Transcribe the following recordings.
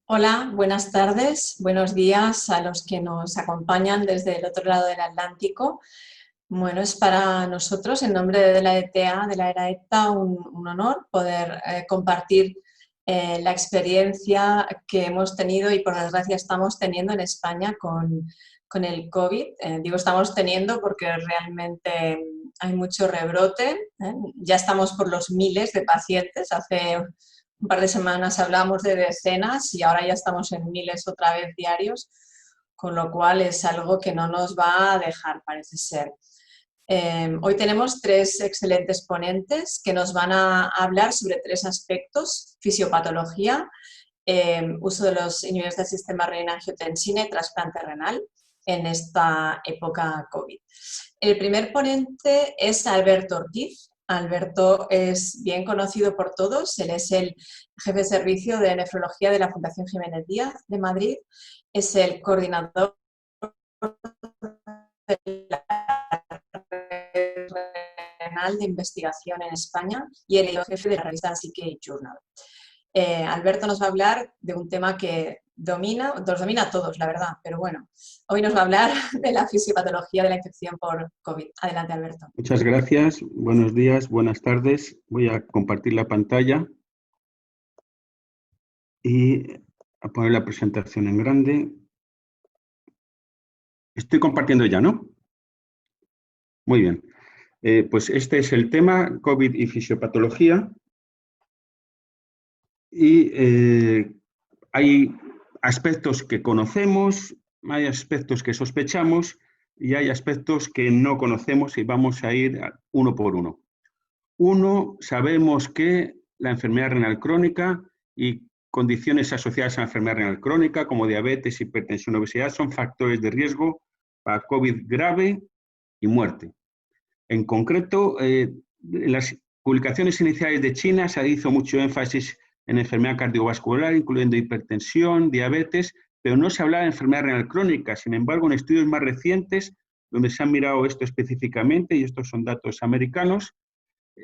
Hola, buenas tardes, buenos días a los que nos acompañan desde el otro lado del Atlántico. Bueno, es para nosotros, en nombre de la ETA, de la era ETA, un honor poder compartir la experiencia que hemos tenido y por desgracia estamos teniendo en España con el COVID. Digo estamos teniendo porque realmente hay mucho rebrote. Ya estamos por los miles de pacientes. Hace un par de semanas hablamos de decenas y ahora ya estamos en miles otra vez diarios, con lo cual es algo que no nos va a dejar, parece ser. Hoy tenemos tres excelentes ponentes que nos van a hablar sobre tres aspectos: fisiopatología, uso de los inhibidores del sistema renina-angiotensina y trasplante renal en esta época COVID. El primer ponente es Alberto Ortiz. Alberto es bien conocido por todos, él es el jefe de servicio de nefrología de la Fundación Jiménez Díaz de Madrid, es el coordinador de la red renal de investigación en España y el jefe de la revista Psyche Journal. Alberto nos va a hablar de un tema que nos domina a todos, la verdad, pero bueno, hoy nos va a hablar de la fisiopatología de la infección por COVID. Adelante, Alberto. Muchas gracias, buenos días, buenas tardes. Voy a compartir la pantalla y a poner la presentación en grande. Estoy compartiendo ya, ¿no? Muy bien. Pues este es el tema, COVID y fisiopatología. Y hay aspectos que conocemos, hay aspectos que sospechamos y hay aspectos que no conocemos y vamos a ir uno por uno. Uno, sabemos que la enfermedad renal crónica y condiciones asociadas a la enfermedad renal crónica, como diabetes, hipertensión, obesidad, son factores de riesgo para COVID grave y muerte. En concreto, en las publicaciones iniciales de China se hizo mucho énfasis en enfermedad cardiovascular, incluyendo hipertensión, diabetes, pero no se hablaba de enfermedad renal crónica. Sin embargo, en estudios más recientes, donde se han mirado esto específicamente, y estos son datos americanos,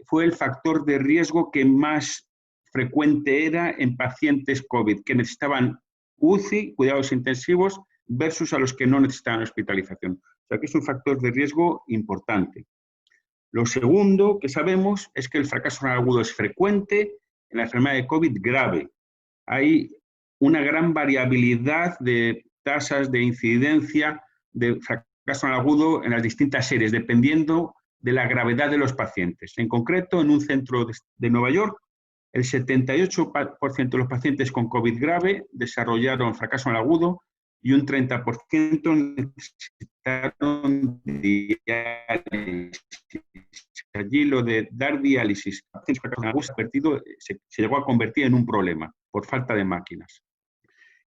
fue el factor de riesgo que más frecuente era en pacientes COVID, que necesitaban UCI, cuidados intensivos, versus a los que no necesitaban hospitalización. O sea que es un factor de riesgo importante. Lo segundo que sabemos es que el fracaso renal agudo es frecuente en la enfermedad de COVID grave. Hay una gran variabilidad de tasas de incidencia de fracaso renal agudo en las distintas series, dependiendo de la gravedad de los pacientes. En concreto, en un centro de Nueva York, el 78% de los pacientes con COVID grave desarrollaron fracaso renal agudo y un 30% necesitaron diálisis. Allí lo de dar diálisis se llegó a convertir en un problema por falta de máquinas.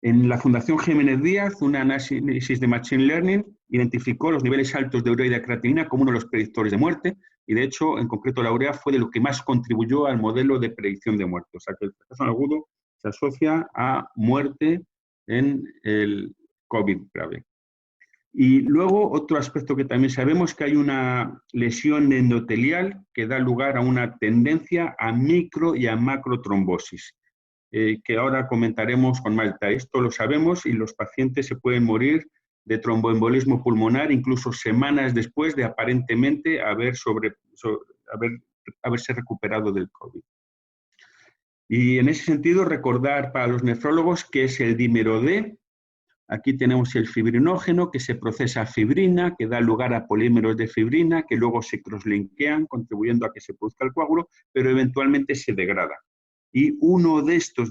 En la Fundación Jiménez Díaz, un análisis de Machine Learning identificó los niveles altos de urea y de creatinina como uno de los predictores de muerte, y de hecho, en concreto, la urea fue de lo que más contribuyó al modelo de predicción de muerte. O sea, que el fracaso agudo se asocia a muerte en el COVID grave. Y luego, otro aspecto que también sabemos, que hay una lesión endotelial que da lugar a una tendencia a micro y a macrotrombosis, que ahora comentaremos con más detalle. Esto lo sabemos y los pacientes se pueden morir de tromboembolismo pulmonar incluso semanas después de aparentemente haberse recuperado del COVID. Y en ese sentido, recordar para los nefrólogos que es el dímero D. Aquí tenemos el fibrinógeno, que se procesa a fibrina, que da lugar a polímeros de fibrina, que luego se crosslinkean, contribuyendo a que se produzca el coágulo, pero eventualmente se degrada. Y uno de estos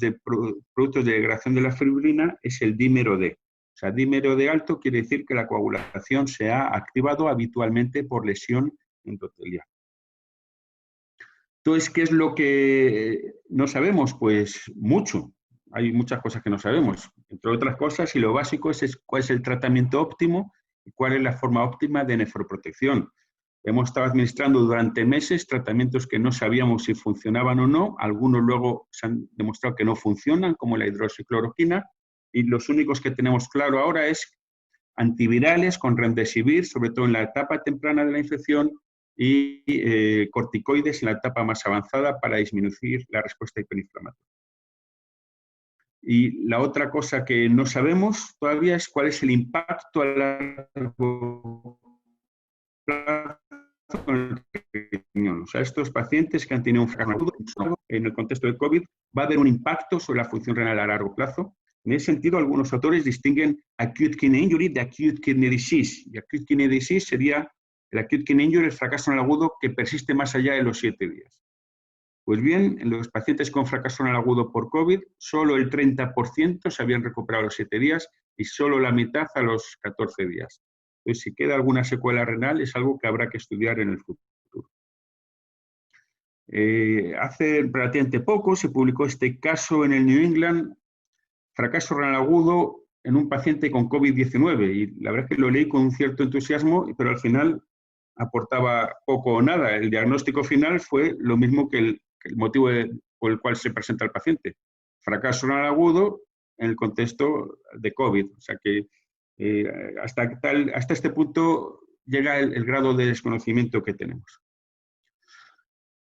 productos de degradación de la fibrina es el dímero D. O sea, dímero D alto quiere decir que la coagulación se ha activado habitualmente por lesión endotelial. Entonces, ¿qué es lo que no sabemos? Pues mucho. Hay muchas cosas que no sabemos. Entre otras cosas, y lo básico es cuál es el tratamiento óptimo y cuál es la forma óptima de nefroprotección. Hemos estado administrando durante meses tratamientos que no sabíamos si funcionaban o no. Algunos luego se han demostrado que no funcionan, como la hidroxicloroquina, y los únicos que tenemos claro ahora es antivirales con remdesivir, sobre todo en la etapa temprana de la infección, y corticoides en la etapa más avanzada para disminuir la respuesta hiperinflamatoria. Y la otra cosa que no sabemos todavía es cuál es el impacto a largo plazo en el riñón. O sea, estos pacientes que han tenido un fracaso agudo en el contexto de COVID, va a haber un impacto sobre la función renal a largo plazo. En ese sentido, algunos autores distinguen acute kidney injury de acute kidney disease. Y acute kidney disease sería el acute kidney injury, el fracaso renal agudo que persiste más allá de los 7 días. Pues bien, en los pacientes con fracaso renal agudo por COVID, solo el 30% se habían recuperado a los 7 días y solo la mitad a los 14 días. Entonces, si queda alguna secuela renal, es algo que habrá que estudiar en el futuro. Hace relativamente poco se publicó este caso en el New England, fracaso renal agudo en un paciente con COVID-19, y la verdad es que lo leí con un cierto entusiasmo, pero al final aportaba poco o nada. El diagnóstico final fue lo mismo que el motivo por el cual se presenta el paciente. Fracaso renal agudo en el contexto de COVID. O sea que hasta este punto llega el grado de desconocimiento que tenemos.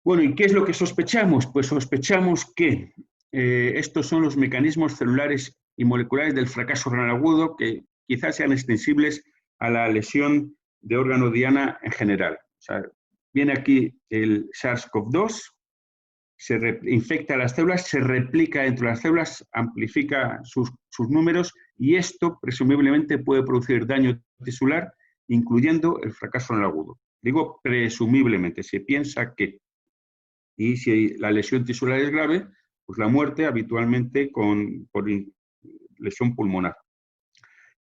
Bueno, ¿y qué es lo que sospechamos? Pues sospechamos que estos son los mecanismos celulares y moleculares del fracaso renal agudo que quizás sean extensibles a la lesión de órgano diana en general. O sea, viene aquí el SARS-CoV-2, se infecta las células, se replica dentro de las células, amplifica sus números y esto presumiblemente puede producir daño tisular, incluyendo el fracaso renal agudo. Digo presumiblemente, se piensa que. Y si la lesión tisular es grave, pues la muerte habitualmente por lesión pulmonar.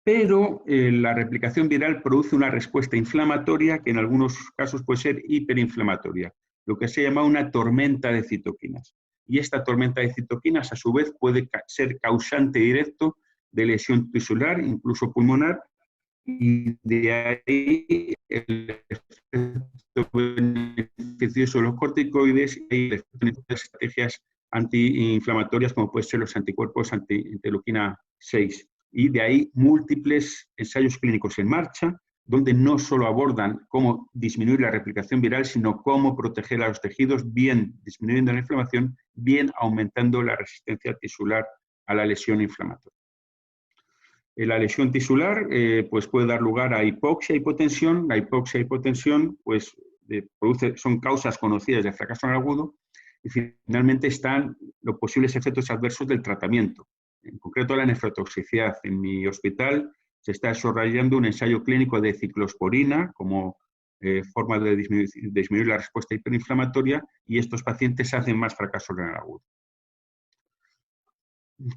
Pero la replicación viral produce una respuesta inflamatoria que en algunos casos puede ser hiperinflamatoria, lo que se llama una tormenta de citoquinas. Y esta tormenta de citoquinas, a su vez, puede ser causante directo de lesión tisular, incluso pulmonar, y de ahí el efecto beneficioso de los corticoides y de estrategias antiinflamatorias como pueden ser los anticuerpos anti-interleuquina 6. Y de ahí múltiples ensayos clínicos en marcha, donde no solo abordan cómo disminuir la replicación viral, sino cómo proteger a los tejidos, bien disminuyendo la inflamación, bien aumentando la resistencia tisular a la lesión inflamatoria. La lesión tisular pues puede dar lugar a hipoxia e hipotensión. La hipoxia e hipotensión pues, son causas conocidas de fracaso renal agudo y finalmente están los posibles efectos adversos del tratamiento, en concreto la nefrotoxicidad. En mi hospital se está desarrollando un ensayo clínico de ciclosporina como forma de disminuir la respuesta hiperinflamatoria y estos pacientes hacen más fracaso renal agudo.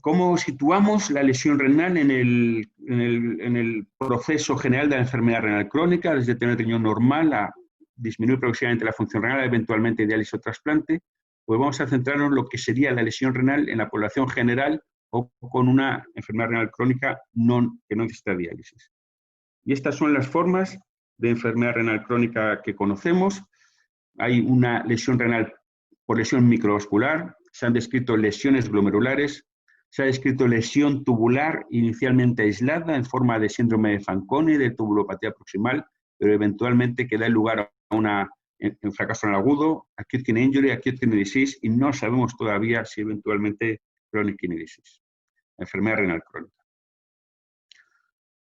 ¿Cómo situamos la lesión renal en el proceso general de la enfermedad renal crónica, desde tener riñón normal a disminuir progresivamente la función renal, eventualmente diálisis o trasplante? Pues vamos a centrarnos en lo que sería la lesión renal en la población general o con una enfermedad renal crónica que no necesita diálisis. Y estas son las formas de enfermedad renal crónica que conocemos. Hay una lesión renal por lesión microvascular, se han descrito lesiones glomerulares, se ha descrito lesión tubular inicialmente aislada en forma de síndrome de Fanconi, de tubulopatía proximal, pero eventualmente que da lugar a un fracaso renal agudo, acute kidney injury, acute kidney disease, y no sabemos todavía si eventualmente chronic kidney disease, enfermedad renal crónica.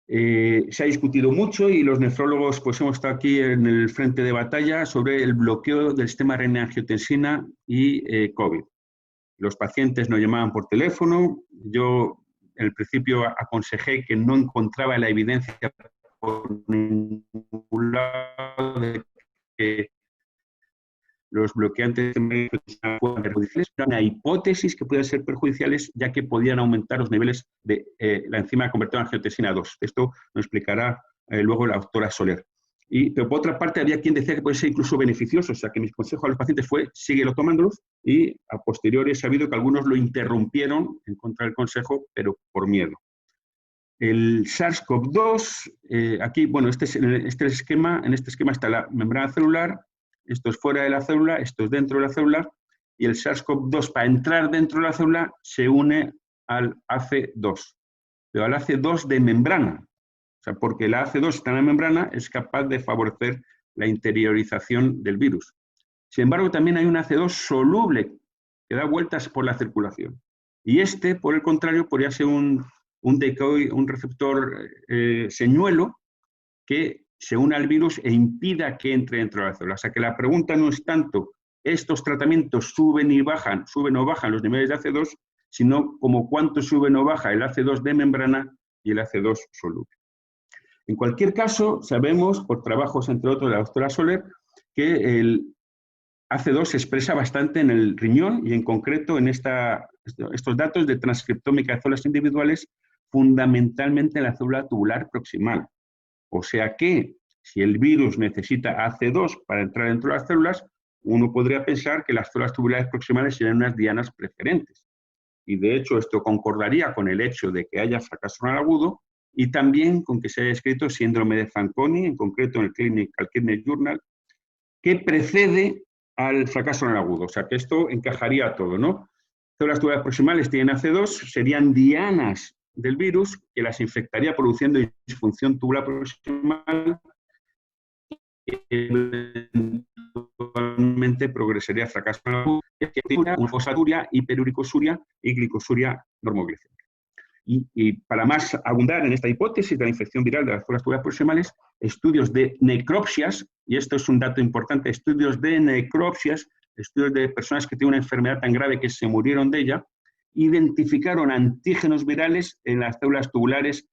Se ha discutido mucho y los nefrólogos pues hemos estado aquí en el frente de batalla sobre el bloqueo del sistema renina-angiotensina y COVID. Los pacientes nos llamaban por teléfono. Yo, en el principio, aconsejé que no encontraba la evidencia por ningún lado de que los bloqueantes puedan ser perjudiciales. Era una hipótesis que podían ser perjudiciales, ya que podían aumentar los niveles de la enzima convertida en angiotensina 2. Esto nos explicará luego la doctora Soler. Pero por otra parte, había quien decía que puede ser incluso beneficioso, o sea que mi consejo a los pacientes fue síguelo tomándolos, y a posteriori he sabido que algunos lo interrumpieron en contra del consejo, pero por miedo. El SARS-CoV-2, aquí, bueno, en este esquema está la membrana celular, esto es fuera de la célula, esto es dentro de la célula, y el SARS-CoV-2 para entrar dentro de la célula se une al AC2, pero al AC2 de membrana. O sea, porque la AC2 está en la membrana, es capaz de favorecer la interiorización del virus. Sin embargo, también hay un AC2 soluble que da vueltas por la circulación. Y este, por el contrario, podría ser un decoy, un receptor señuelo que se une al virus e impida que entre dentro de la célula. O sea que la pregunta no es tanto estos tratamientos suben o bajan los niveles de AC2, sino como cuánto suben o baja el AC2 de membrana y el AC2 soluble. En cualquier caso, sabemos, por trabajos entre otros de la doctora Soler, que el AC2 se expresa bastante en el riñón y en concreto en estos datos de transcriptómica de células individuales, fundamentalmente en la célula tubular proximal. O sea que si el virus necesita AC2 para entrar dentro de las células, uno podría pensar que las células tubulares proximales serían unas dianas preferentes. Y de hecho esto concordaría con el hecho de que haya fracaso renal agudo y también con que se haya descrito síndrome de Fanconi, en concreto en el Clinical Kidney Journal, que precede al fracaso renal agudo. O sea que esto encajaría todo, ¿no? Células tubulares proximales tienen AC2, serían dianas del virus que las infectaría produciendo disfunción tubular proximal que eventualmente progresaría a fracaso renal agudo, fosfaturia, hiperuricosuria y glicosuria normoglicémica. Y para más abundar en esta hipótesis de la infección viral de las células tubulares proximales, estudios de necropsias, y esto es un dato importante, estudios de necropsias, estudios de personas que tienen una enfermedad tan grave que se murieron de ella, identificaron antígenos virales en las células tubulares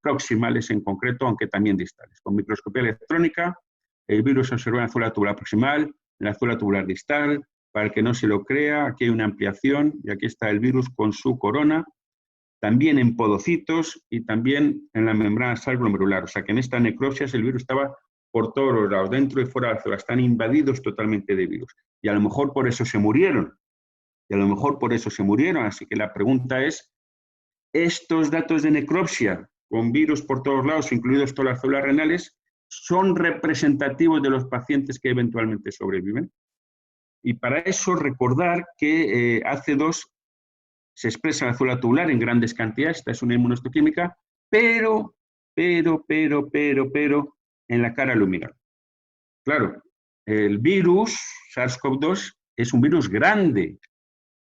proximales en concreto, aunque también distales. Con microscopía electrónica, el virus se observó en la célula tubular proximal, en la célula tubular distal. Para el que no se lo crea, aquí hay una ampliación y aquí está el virus con su corona, también en podocitos y también en la membrana basal glomerular. O sea que en esta necropsias el virus estaba por todos los lados, dentro y fuera de la célula, están invadidos totalmente de virus. Y a lo mejor por eso se murieron. Así que la pregunta es, ¿estos datos de necropsia con virus por todos lados, incluidos todas las células renales, son representativos de los pacientes que eventualmente sobreviven? Y para eso recordar que AC2 se expresa en la célula tubular en grandes cantidades, esta es una inmunohistoquímica, pero en la cara luminal. Claro, el virus SARS-CoV-2 es un virus grande,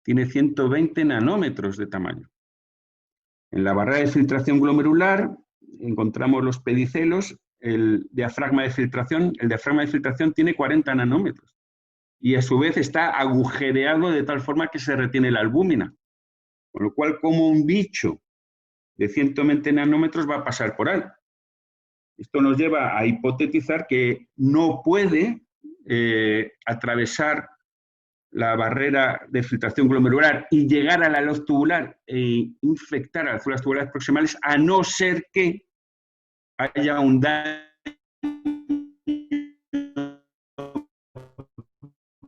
tiene 120 nanómetros de tamaño. En la barrera de filtración glomerular encontramos los pedicelos, el diafragma de filtración tiene 40 nanómetros y a su vez está agujereado de tal forma que se retiene la albúmina. Con lo cual, como un bicho de 120 nanómetros va a pasar por ahí. Esto nos lleva a hipotetizar que no puede atravesar la barrera de filtración glomerular y llegar a la luz tubular e infectar a las células tubulares proximales, a no ser que haya un daño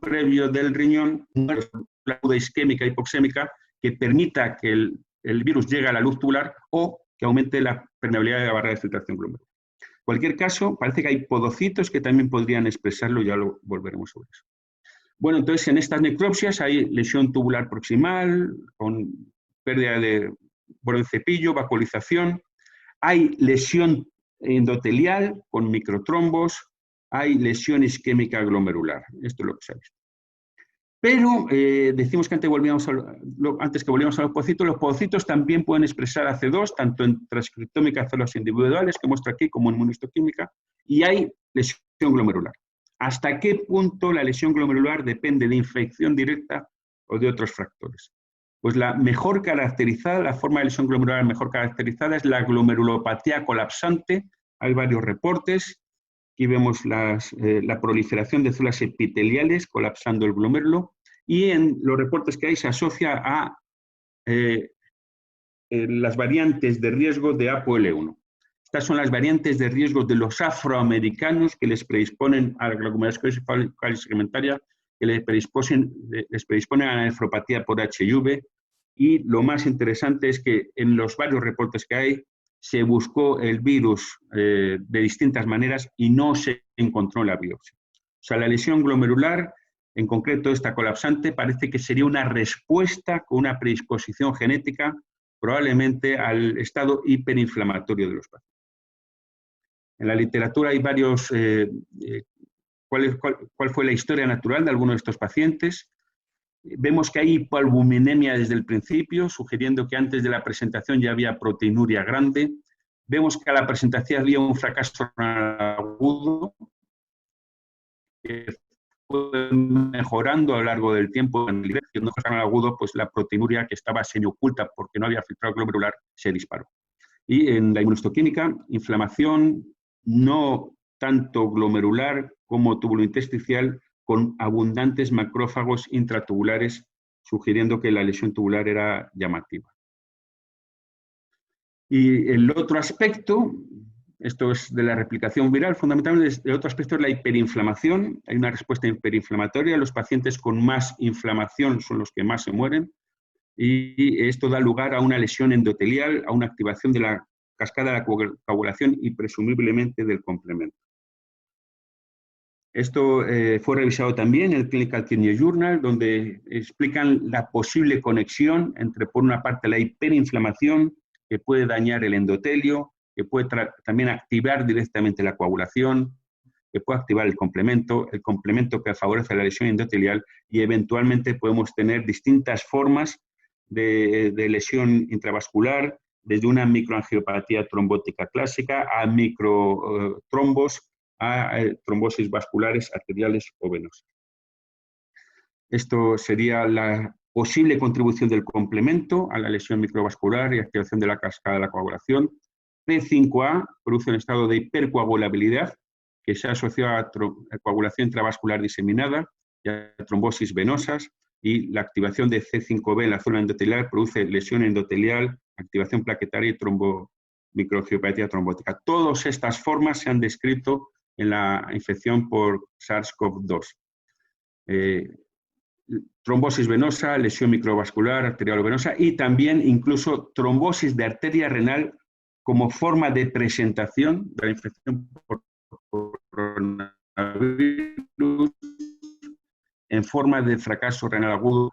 previo del riñón, una aguda isquémica hipoxémica, que permita que el virus llegue a la luz tubular o que aumente la permeabilidad de la barrera de filtración glomerular. En cualquier caso, parece que hay podocitos que también podrían expresarlo, ya lo volveremos sobre eso. Bueno, entonces en estas necropsias hay lesión tubular proximal, con pérdida de broncepillo, vacuolización, hay lesión endotelial con microtrombos, hay lesión isquémica glomerular. Esto es lo que se ha visto. Pero decimos que antes que volvíamos a los podocitos también pueden expresar AC2, tanto en transcriptómica de células individuales, que muestra aquí, como en inmunohistoquímica, y hay lesión glomerular. ¿Hasta qué punto la lesión glomerular depende de infección directa o de otros factores? Pues la mejor caracterizada, la forma de lesión glomerular mejor caracterizada es la glomerulopatía colapsante. Hay varios reportes. Aquí vemos la proliferación de células epiteliales colapsando el glomérulo y en los reportes que hay se asocia a las variantes de riesgo de ApoL1. Estas son las variantes de riesgo de los afroamericanos que les predisponen a la glomerulosclerosis segmentaria, que les predisponen a la nefropatía por HIV. Y lo más interesante es que en los varios reportes que hay se buscó el virus de distintas maneras y no se encontró en la biopsia. O sea, la lesión glomerular, en concreto esta colapsante, parece que sería una respuesta con una predisposición genética probablemente al estado hiperinflamatorio de los pacientes. En la literatura hay varios, ¿cuál fue la historia natural de algunos de estos pacientes? Vemos que hay hipoalbuminemia desde el principio, sugiriendo que antes de la presentación ya había proteinuria grande. Vemos que a la presentación había un fracaso renal agudo, que fue mejorando a lo largo del tiempo. En el fracaso renal agudo, pues la proteinuria, que estaba semioculta porque no había filtrado glomerular, se disparó. Y en la inmunohistoquímica, inflamación no tanto glomerular como tubulointersticial, con abundantes macrófagos intratubulares, sugiriendo que la lesión tubular era llamativa. Y el otro aspecto, esto es de la replicación viral, fundamentalmente el otro aspecto es la hiperinflamación. Hay una respuesta hiperinflamatoria. Los pacientes con más inflamación son los que más se mueren. Y esto da lugar a una lesión endotelial, a una activación de la cascada de la coagulación y presumiblemente del complemento. Esto fue revisado también en el Clinical Kidney Journal, donde explican la posible conexión entre, por una parte, la hiperinflamación, que puede dañar el endotelio, que puede también activar directamente la coagulación, que puede activar el complemento que favorece la lesión endotelial, y eventualmente podemos tener distintas formas de lesión intravascular, desde una microangiopatía trombótica clásica a microtrombos, a trombosis vasculares, arteriales o venosas. Esto sería la posible contribución del complemento a la lesión microvascular y activación de la cascada de la coagulación. P5A produce un estado de hipercoagulabilidad que se asocia a coagulación intravascular diseminada y a trombosis venosas, y la activación de C5b en la zona endotelial produce lesión endotelial, activación plaquetaria y microangiopatía trombótica. Todas estas formas se han descrito en la infección por SARS-CoV-2. Trombosis venosa, lesión microvascular, arterial-venosa, y también incluso trombosis de arteria renal como forma de presentación de la infección por coronavirus en forma de fracaso renal agudo.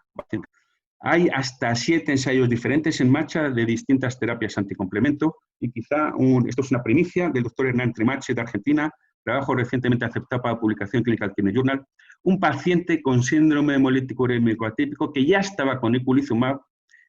Hay hasta 7 ensayos diferentes en marcha de distintas terapias anticomplemento, y quizá esto es una primicia del doctor Hernán Tremache de Argentina, trabajo recientemente aceptado para publicación en Clinical Kidney Journal, un paciente con síndrome hemolítico urémico atípico que ya estaba con eculizumab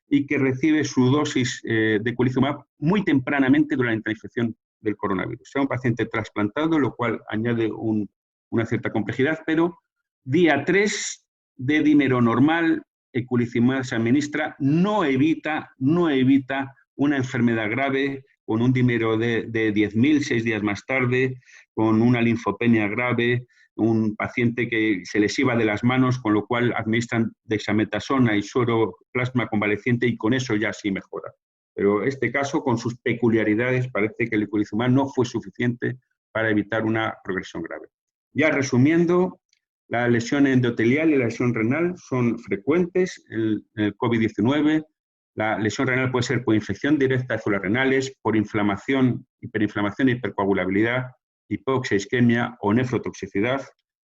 y que recibe su dosis de eculizumab muy tempranamente durante la infección del coronavirus. Era un paciente trasplantado, lo cual añade una cierta complejidad, pero día 3 de dímero normal, eculizumab se administra, no evita una enfermedad grave con un dímero de 10.000 6 días más tarde, con una linfopenia grave, un paciente que se les iba de las manos, con lo cual administran dexametasona y suero plasma convaleciente, y con eso ya sí mejora. Pero este caso, con sus peculiaridades, parece que el eculizumab no fue suficiente para evitar una progresión grave. Ya resumiendo, la lesión endotelial y la lesión renal son frecuentes en el COVID-19. La lesión renal puede ser por infección directa de células renales, por inflamación, hiperinflamación e hipercoagulabilidad, hipoxia, isquemia o nefrotoxicidad.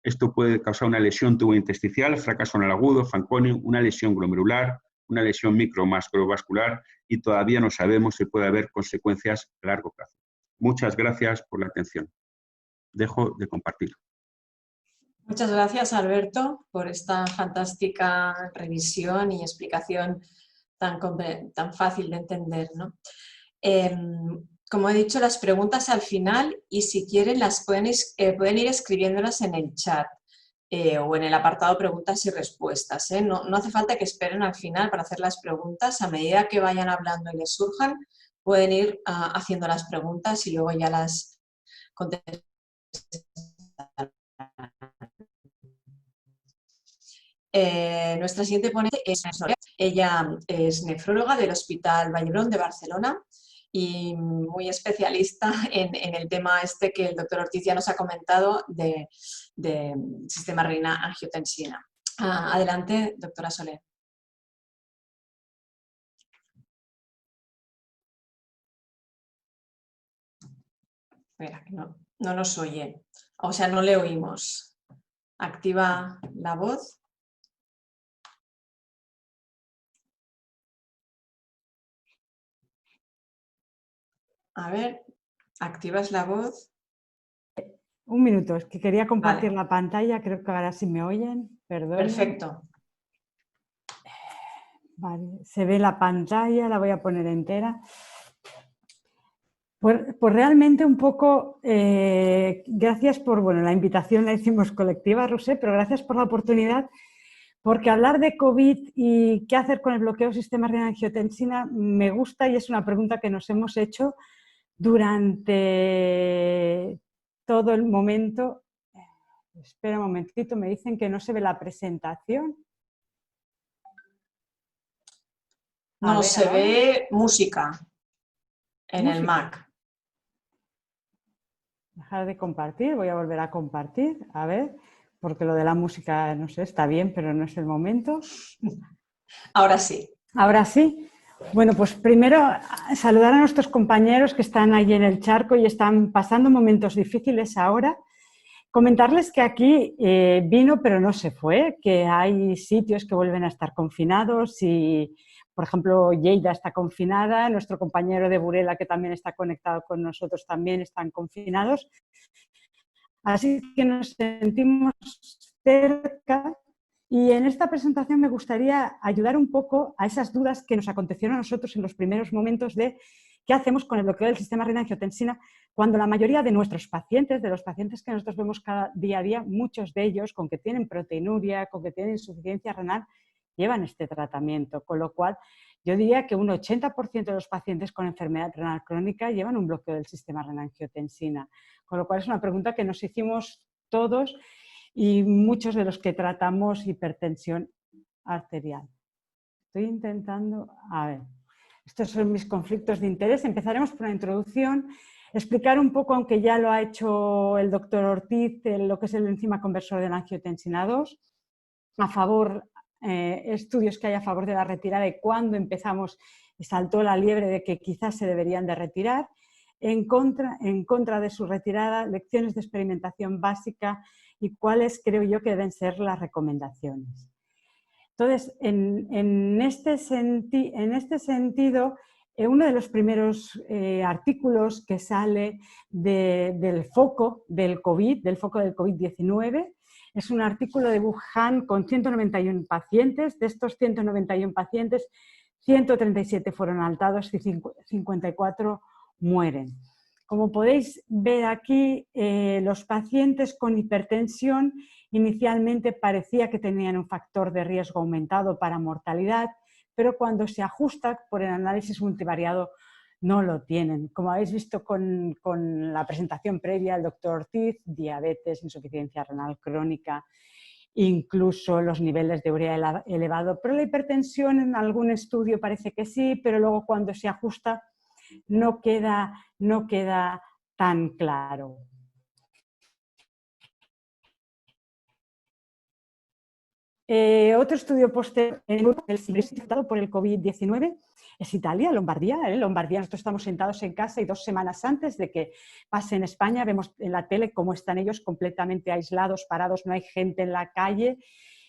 Esto puede causar una lesión tubointersticial, fracaso renal agudo, Fanconi, una lesión glomerular, una lesión microvascular, y todavía no sabemos si puede haber consecuencias a largo plazo. Muchas gracias por la atención. Dejo de compartir. Muchas gracias, Alberto, por esta fantástica revisión y explicación tan fácil de entender, ¿no? Como he dicho, las preguntas al final, y si quieren pueden ir escribiéndolas en el chat o en el apartado preguntas y respuestas. No hace falta que esperen al final para hacer las preguntas. A medida que vayan hablando y les surjan, pueden ir haciendo las preguntas y luego ya las contestan. Nuestra siguiente ponente es Soledad. Ella es nefróloga del Hospital Vall d'Hebron de Barcelona y muy especialista en el tema este que el doctor Ortiz ya nos ha comentado de sistema renina-angiotensina. Adelante, doctora Soler. Espera, que no nos oye. O sea, no le oímos. Activa la voz. A ver, activas la voz. Un minuto, es que quería compartir Vale. la pantalla, creo que ahora sí me oyen, perdón. Perfecto. Vale, se ve la pantalla, la voy a poner entera. Pues realmente un poco, gracias por, bueno, la invitación la hicimos colectiva, Rosé, pero gracias por la oportunidad, porque hablar de COVID y qué hacer con el bloqueo del sistema renina-angiotensina me gusta y es una pregunta que nos hemos hecho durante todo el momento. Espera un momentito, me dicen que no se ve la presentación. No, se ve música en el Mac. Dejar de compartir, voy a volver a compartir, a ver, porque lo de la música, no sé, está bien, pero no es el momento. Ahora sí. Ahora sí. Bueno, pues primero saludar a nuestros compañeros que están ahí en el charco y están pasando momentos difíciles ahora. Comentarles que aquí vino pero no se fue, que hay sitios que vuelven a estar confinados y, por ejemplo, Lleida está confinada, nuestro compañero de Burela, que también está conectado con nosotros, también están confinados. Así que nos sentimos cerca y en esta presentación me gustaría ayudar un poco a esas dudas que nos acontecieron a nosotros en los primeros momentos de qué hacemos con el bloqueo del sistema renina-angiotensina cuando la mayoría de nuestros pacientes, de los pacientes que nosotros vemos cada día a día, muchos de ellos con que tienen proteinuria, con que tienen insuficiencia renal, llevan este tratamiento, con lo cual yo diría que un 80% de los pacientes con enfermedad renal crónica llevan un bloqueo del sistema renina-angiotensina, con lo cual es una pregunta que nos hicimos todos y muchos de los que tratamos hipertensión arterial. Estoy intentando, a ver, estos son mis conflictos de interés. Empezaremos por una introducción, explicar un poco, aunque ya lo ha hecho el doctor Ortiz, lo que es el enzima conversor de la angiotensina 2, a favor, estudios que hay a favor de la retirada y cuándo empezamos y saltó la liebre de que quizás se deberían de retirar, en contra de su retirada, lecciones de experimentación básica y cuáles creo yo que deben ser las recomendaciones. Entonces, en este sentido, uno de los primeros artículos que sale del foco del COVID, del foco del COVID-19, es un artículo de Wuhan con 191 pacientes. De estos 191 pacientes, 137 fueron altados y 54 mueren. Como podéis ver aquí, los pacientes con hipertensión inicialmente parecía que tenían un factor de riesgo aumentado para mortalidad, pero cuando se ajusta por el análisis multivariado no lo tienen. Como habéis visto con la presentación previa, el doctor Ortiz, diabetes, insuficiencia renal crónica, incluso los niveles de urea elevado, pero la hipertensión en algún estudio parece que sí, pero luego cuando se ajusta no queda tan claro. Otro estudio posterior por el COVID-19 es Italia, Lombardía. En Lombardía nosotros estamos sentados en casa y 2 semanas antes de que pase en España vemos en la tele cómo están ellos completamente aislados, parados, no hay gente en la calle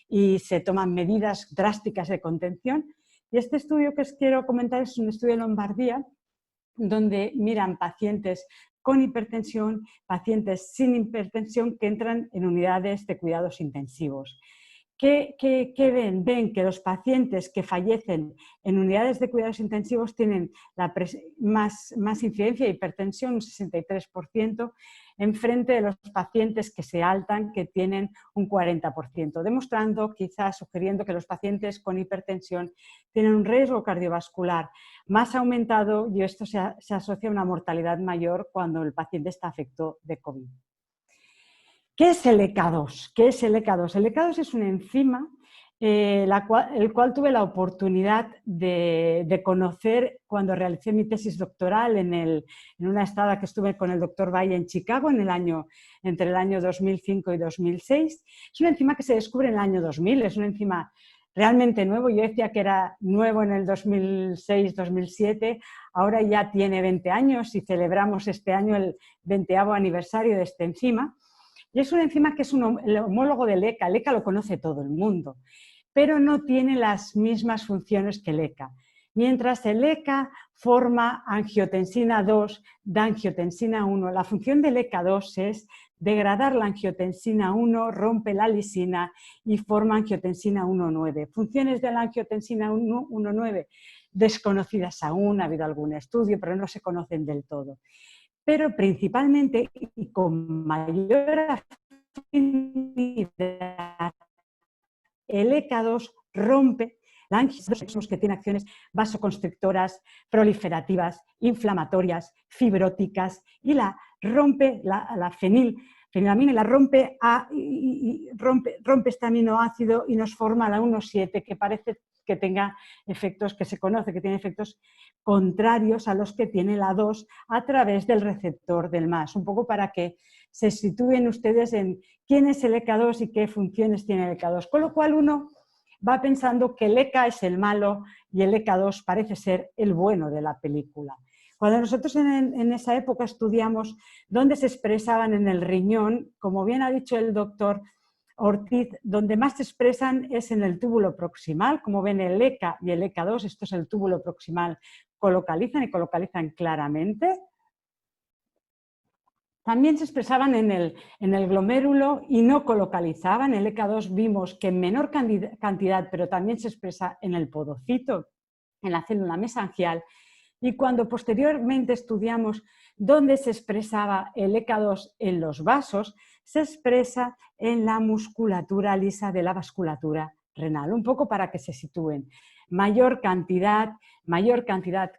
y se toman medidas drásticas de contención. Y este estudio que os quiero comentar es un estudio de Lombardía donde miran pacientes con hipertensión, pacientes sin hipertensión que entran en unidades de cuidados intensivos. ¿Qué ven? Ven que los pacientes que fallecen en unidades de cuidados intensivos tienen más incidencia de hipertensión, un 63%, en frente de los pacientes que se altan, que tienen un 40%, demostrando, quizás sugiriendo que los pacientes con hipertensión tienen un riesgo cardiovascular más aumentado y esto se asocia a una mortalidad mayor cuando el paciente está afectado de COVID. ¿Qué es el ECA2? ¿Qué es el ECA2? El ECA2 es una enzima el cual tuve la oportunidad de conocer cuando realicé mi tesis doctoral en una estada que estuve con el doctor Valle en Chicago entre el año 2005 y 2006. Es una enzima que se descubre en el año 2000, es una enzima realmente nuevo. Yo decía que era nuevo en el 2006-2007, ahora ya tiene 20 años y celebramos este año el 20º aniversario de esta enzima. Y es una enzima que es el homólogo del ECA. El ECA lo conoce todo el mundo, pero no tiene las mismas funciones que el ECA. Mientras el ECA forma angiotensina 2 de angiotensina 1, la función del ECA2 es degradar la angiotensina 1, rompe la lisina y forma angiotensina 1,9. Funciones de la angiotensina 1,9 desconocidas aún, ha habido algún estudio, pero no se conocen del todo. Pero principalmente y con mayor afinidad, el ECA2 rompe la angiotensina que tiene acciones vasoconstrictoras, proliferativas, inflamatorias, fibróticas y la rompe la fenilamina y la rompe este aminoácido y nos forma la 1,7 que parece que tenga efectos, que se conoce que tiene efectos contrarios a los que tiene la 2 a través del receptor del MAS. Un poco para que se sitúen ustedes en quién es el ECA2 y qué funciones tiene el ECA2. Con lo cual uno va pensando que el ECA es el malo y el ECA2 parece ser el bueno de la película. Cuando nosotros en esa época estudiamos dónde se expresaban en el riñón, como bien ha dicho el doctor Ortiz, donde más se expresan es en el túbulo proximal. Como ven, el ECA y el ECA2, esto es el túbulo proximal, colocalizan claramente. También se expresaban en el glomérulo y no colocalizaban. El ECA2 vimos que en menor cantidad, pero también se expresa en el podocito, en la célula mesangial. Y cuando posteriormente estudiamos dónde se expresaba el ECA2 en los vasos, se expresa en la musculatura lisa de la vasculatura renal. Un poco para que se sitúen. Mayor cantidad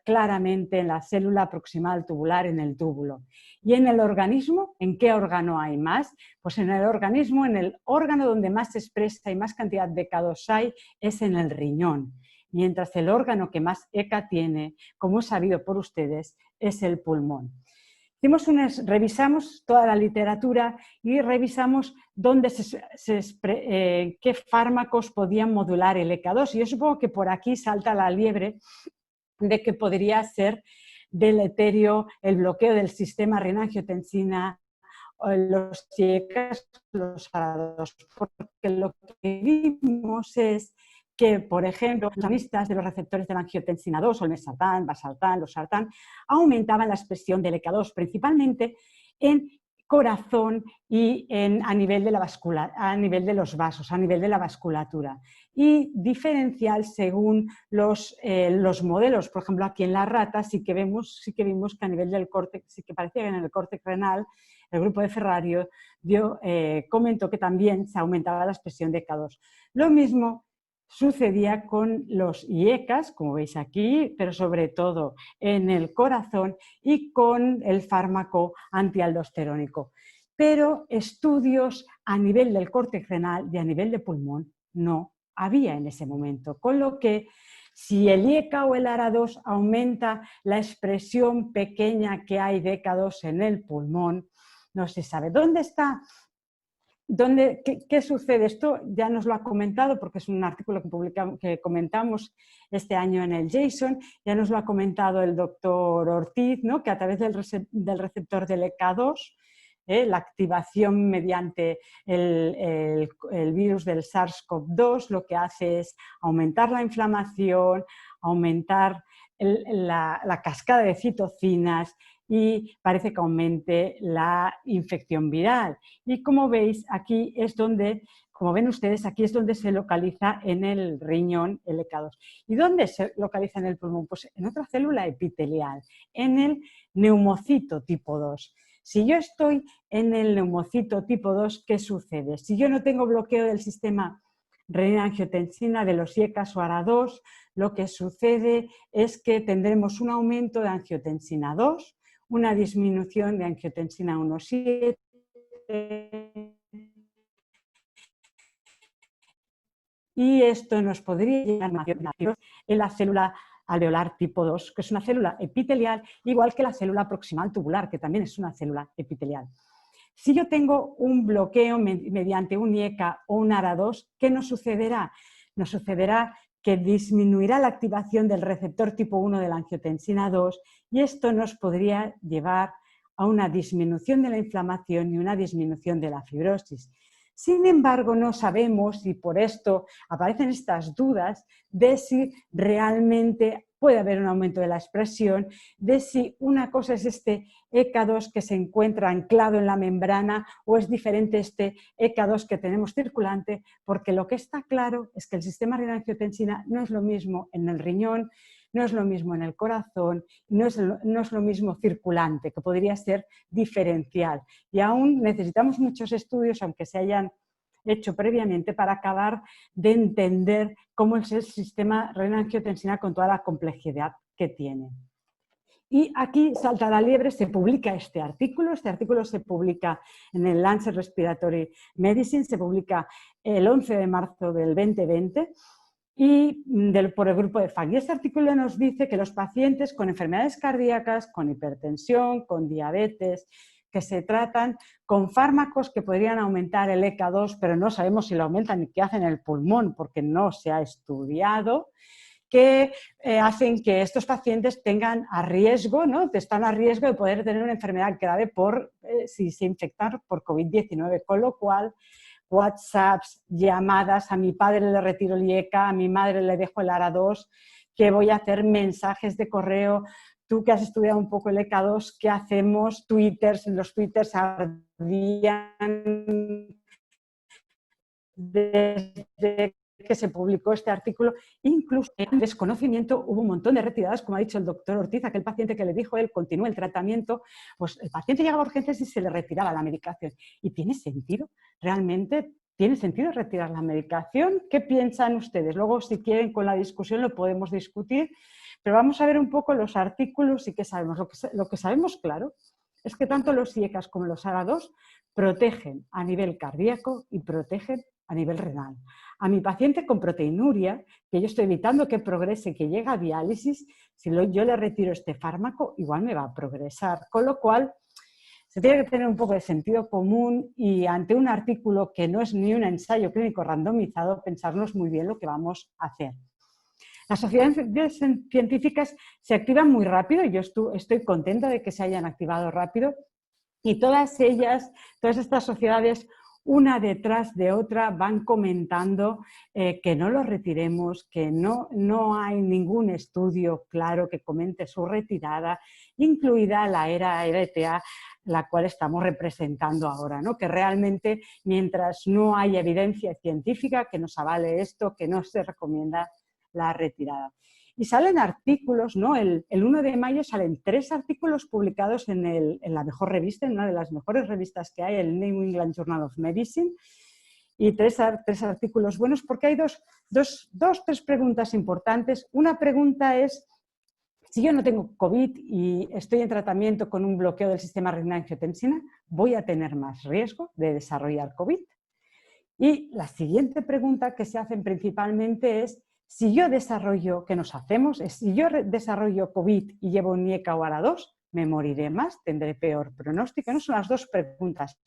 claramente en la célula proximal tubular, en el túbulo. Y en el organismo, ¿en qué órgano hay más? Pues en el organismo, en el órgano donde más se expresa y más cantidad de ECA2 hay, es en el riñón. Mientras el órgano que más ECA tiene, como es sabido por ustedes, es el pulmón. Revisamos toda la literatura y revisamos qué fármacos podían modular el ECA2. Y yo supongo que por aquí salta la liebre de que podría ser deleterio el bloqueo del sistema renina-angiotensina, los IECAs, los ARA2, porque lo que vimos es que, por ejemplo, los agonistas de los receptores de la angiotensina 2, o el mesartán, vasartán, losartán, aumentaban la expresión del ECA2, principalmente en corazón y a nivel de los vasos, a nivel de la vasculatura. Y diferencial según los modelos. Por ejemplo, aquí en la rata sí que vimos que a nivel del córtex, sí que parecía que en el córtex renal, el grupo de Ferrario comentó que también se aumentaba la expresión de ECA2. Lo mismo sucedía con los IECAs, como veis aquí, pero sobre todo en el corazón y con el fármaco antialdosterónico. Pero estudios a nivel del córtex renal y a nivel de pulmón no había en ese momento. Con lo que si el IECA o el ARA2 aumenta la expresión pequeña que hay de ECA2 en el pulmón, no se sabe. ¿Dónde está? ¿Qué sucede? Esto ya nos lo ha comentado porque es un artículo que comentamos este año en el JSON, ya nos lo ha comentado el doctor Ortiz, ¿no? Que a través del receptor del ECA2, la activación mediante el virus del SARS-CoV-2 lo que hace es aumentar la inflamación, aumentar la cascada de citocinas y parece que aumente la infección viral. Y como veis, aquí es donde, como ven ustedes, aquí es donde se localiza en el riñón el ECA2. ¿Y dónde se localiza en el pulmón? Pues en otra célula epitelial, en el neumocito tipo 2. Si yo estoy en el neumocito tipo 2, ¿qué sucede? Si yo no tengo bloqueo del sistema renina-angiotensina de los IECAs o ARA2, lo que sucede es que tendremos un aumento de angiotensina 2, una disminución de angiotensina 1,7 y esto nos podría llegar en la célula alveolar tipo 2, que es una célula epitelial, igual que la célula proximal tubular, que también es una célula epitelial. Si yo tengo un bloqueo mediante un IECA o un ARA2, ¿qué nos sucederá? Nos sucederá que disminuirá la activación del receptor tipo 1 de la angiotensina 2 y esto nos podría llevar a una disminución de la inflamación y una disminución de la fibrosis. Sin embargo, no sabemos, y por esto aparecen estas dudas, de si realmente puede haber un aumento de la expresión, de si una cosa es este ECA2 que se encuentra anclado en la membrana o es diferente este ECA2 que tenemos circulante, porque lo que está claro es que el sistema renina-angiotensina no es lo mismo en el riñón, no es lo mismo en el corazón, no es lo mismo circulante, que podría ser diferencial. Y aún necesitamos muchos estudios, aunque se hayan hecho previamente, para acabar de entender cómo es el sistema renina-angiotensina con toda la complejidad que tiene. Y aquí salta la liebre, se publica este artículo se publica en el Lancet Respiratory Medicine, se publica el 11 de marzo del 2020 y por el grupo de FAC. Y este artículo nos dice que los pacientes con enfermedades cardíacas, con hipertensión, con diabetes, que se tratan con fármacos que podrían aumentar el ECA2, pero no sabemos si lo aumentan y qué hacen en el pulmón porque no se ha estudiado, que hacen que estos pacientes tengan a riesgo, ¿no? Están a riesgo de poder tener una enfermedad grave si se infectan por COVID-19, con lo cual WhatsApps, llamadas, a mi padre le retiro el IECA, a mi madre le dejo el ARA2, que voy a hacer mensajes de correo. Tú que has estudiado un poco el ECA2, ¿qué hacemos? Los twitters ardían desde que se publicó este artículo. Incluso en desconocimiento hubo un montón de retiradas, como ha dicho el doctor Ortiz, aquel paciente que le dijo él, continúe el tratamiento, pues el paciente llegaba a urgencias y se le retiraba la medicación. ¿Y tiene sentido? ¿Realmente tiene sentido retirar la medicación? ¿Qué piensan ustedes? Luego, si quieren, con la discusión lo podemos discutir. Pero vamos a ver un poco los artículos y qué sabemos. Lo que sabemos, claro, es que tanto los IECAs como los ARA2 protegen a nivel cardíaco y protegen a nivel renal. A mi paciente con proteinuria, que yo estoy evitando que progrese, que llega a diálisis, si yo le retiro este fármaco, igual me va a progresar. Con lo cual, se tiene que tener un poco de sentido común y ante un artículo que no es ni un ensayo clínico randomizado, pensarnos muy bien lo que vamos a hacer. Las sociedades científicas se activan muy rápido y yo estoy contenta de que se hayan activado rápido y todas estas sociedades, una detrás de otra, van comentando que no lo retiremos, que no hay ningún estudio claro que comente su retirada, incluida la ERA-ETA, la cual estamos representando ahora, ¿no? Que realmente, mientras no haya evidencia científica que nos avale esto, que no se recomienda la retirada. Y salen artículos, ¿no? El 1 de mayo salen 3 artículos publicados en la mejor revista, en una de las mejores revistas que hay, el New England Journal of Medicine, y tres artículos buenos porque hay tres preguntas importantes. Una pregunta es, si yo no tengo COVID y estoy en tratamiento con un bloqueo del sistema renina-angiotensina, ¿voy a tener más riesgo de desarrollar COVID? Y la siguiente pregunta que se hacen principalmente es, si yo desarrollo, ¿qué nos hacemos? Si yo desarrollo COVID y llevo un IECA o ARA2, ¿me moriré más? ¿Tendré peor pronóstico? No son las dos preguntas.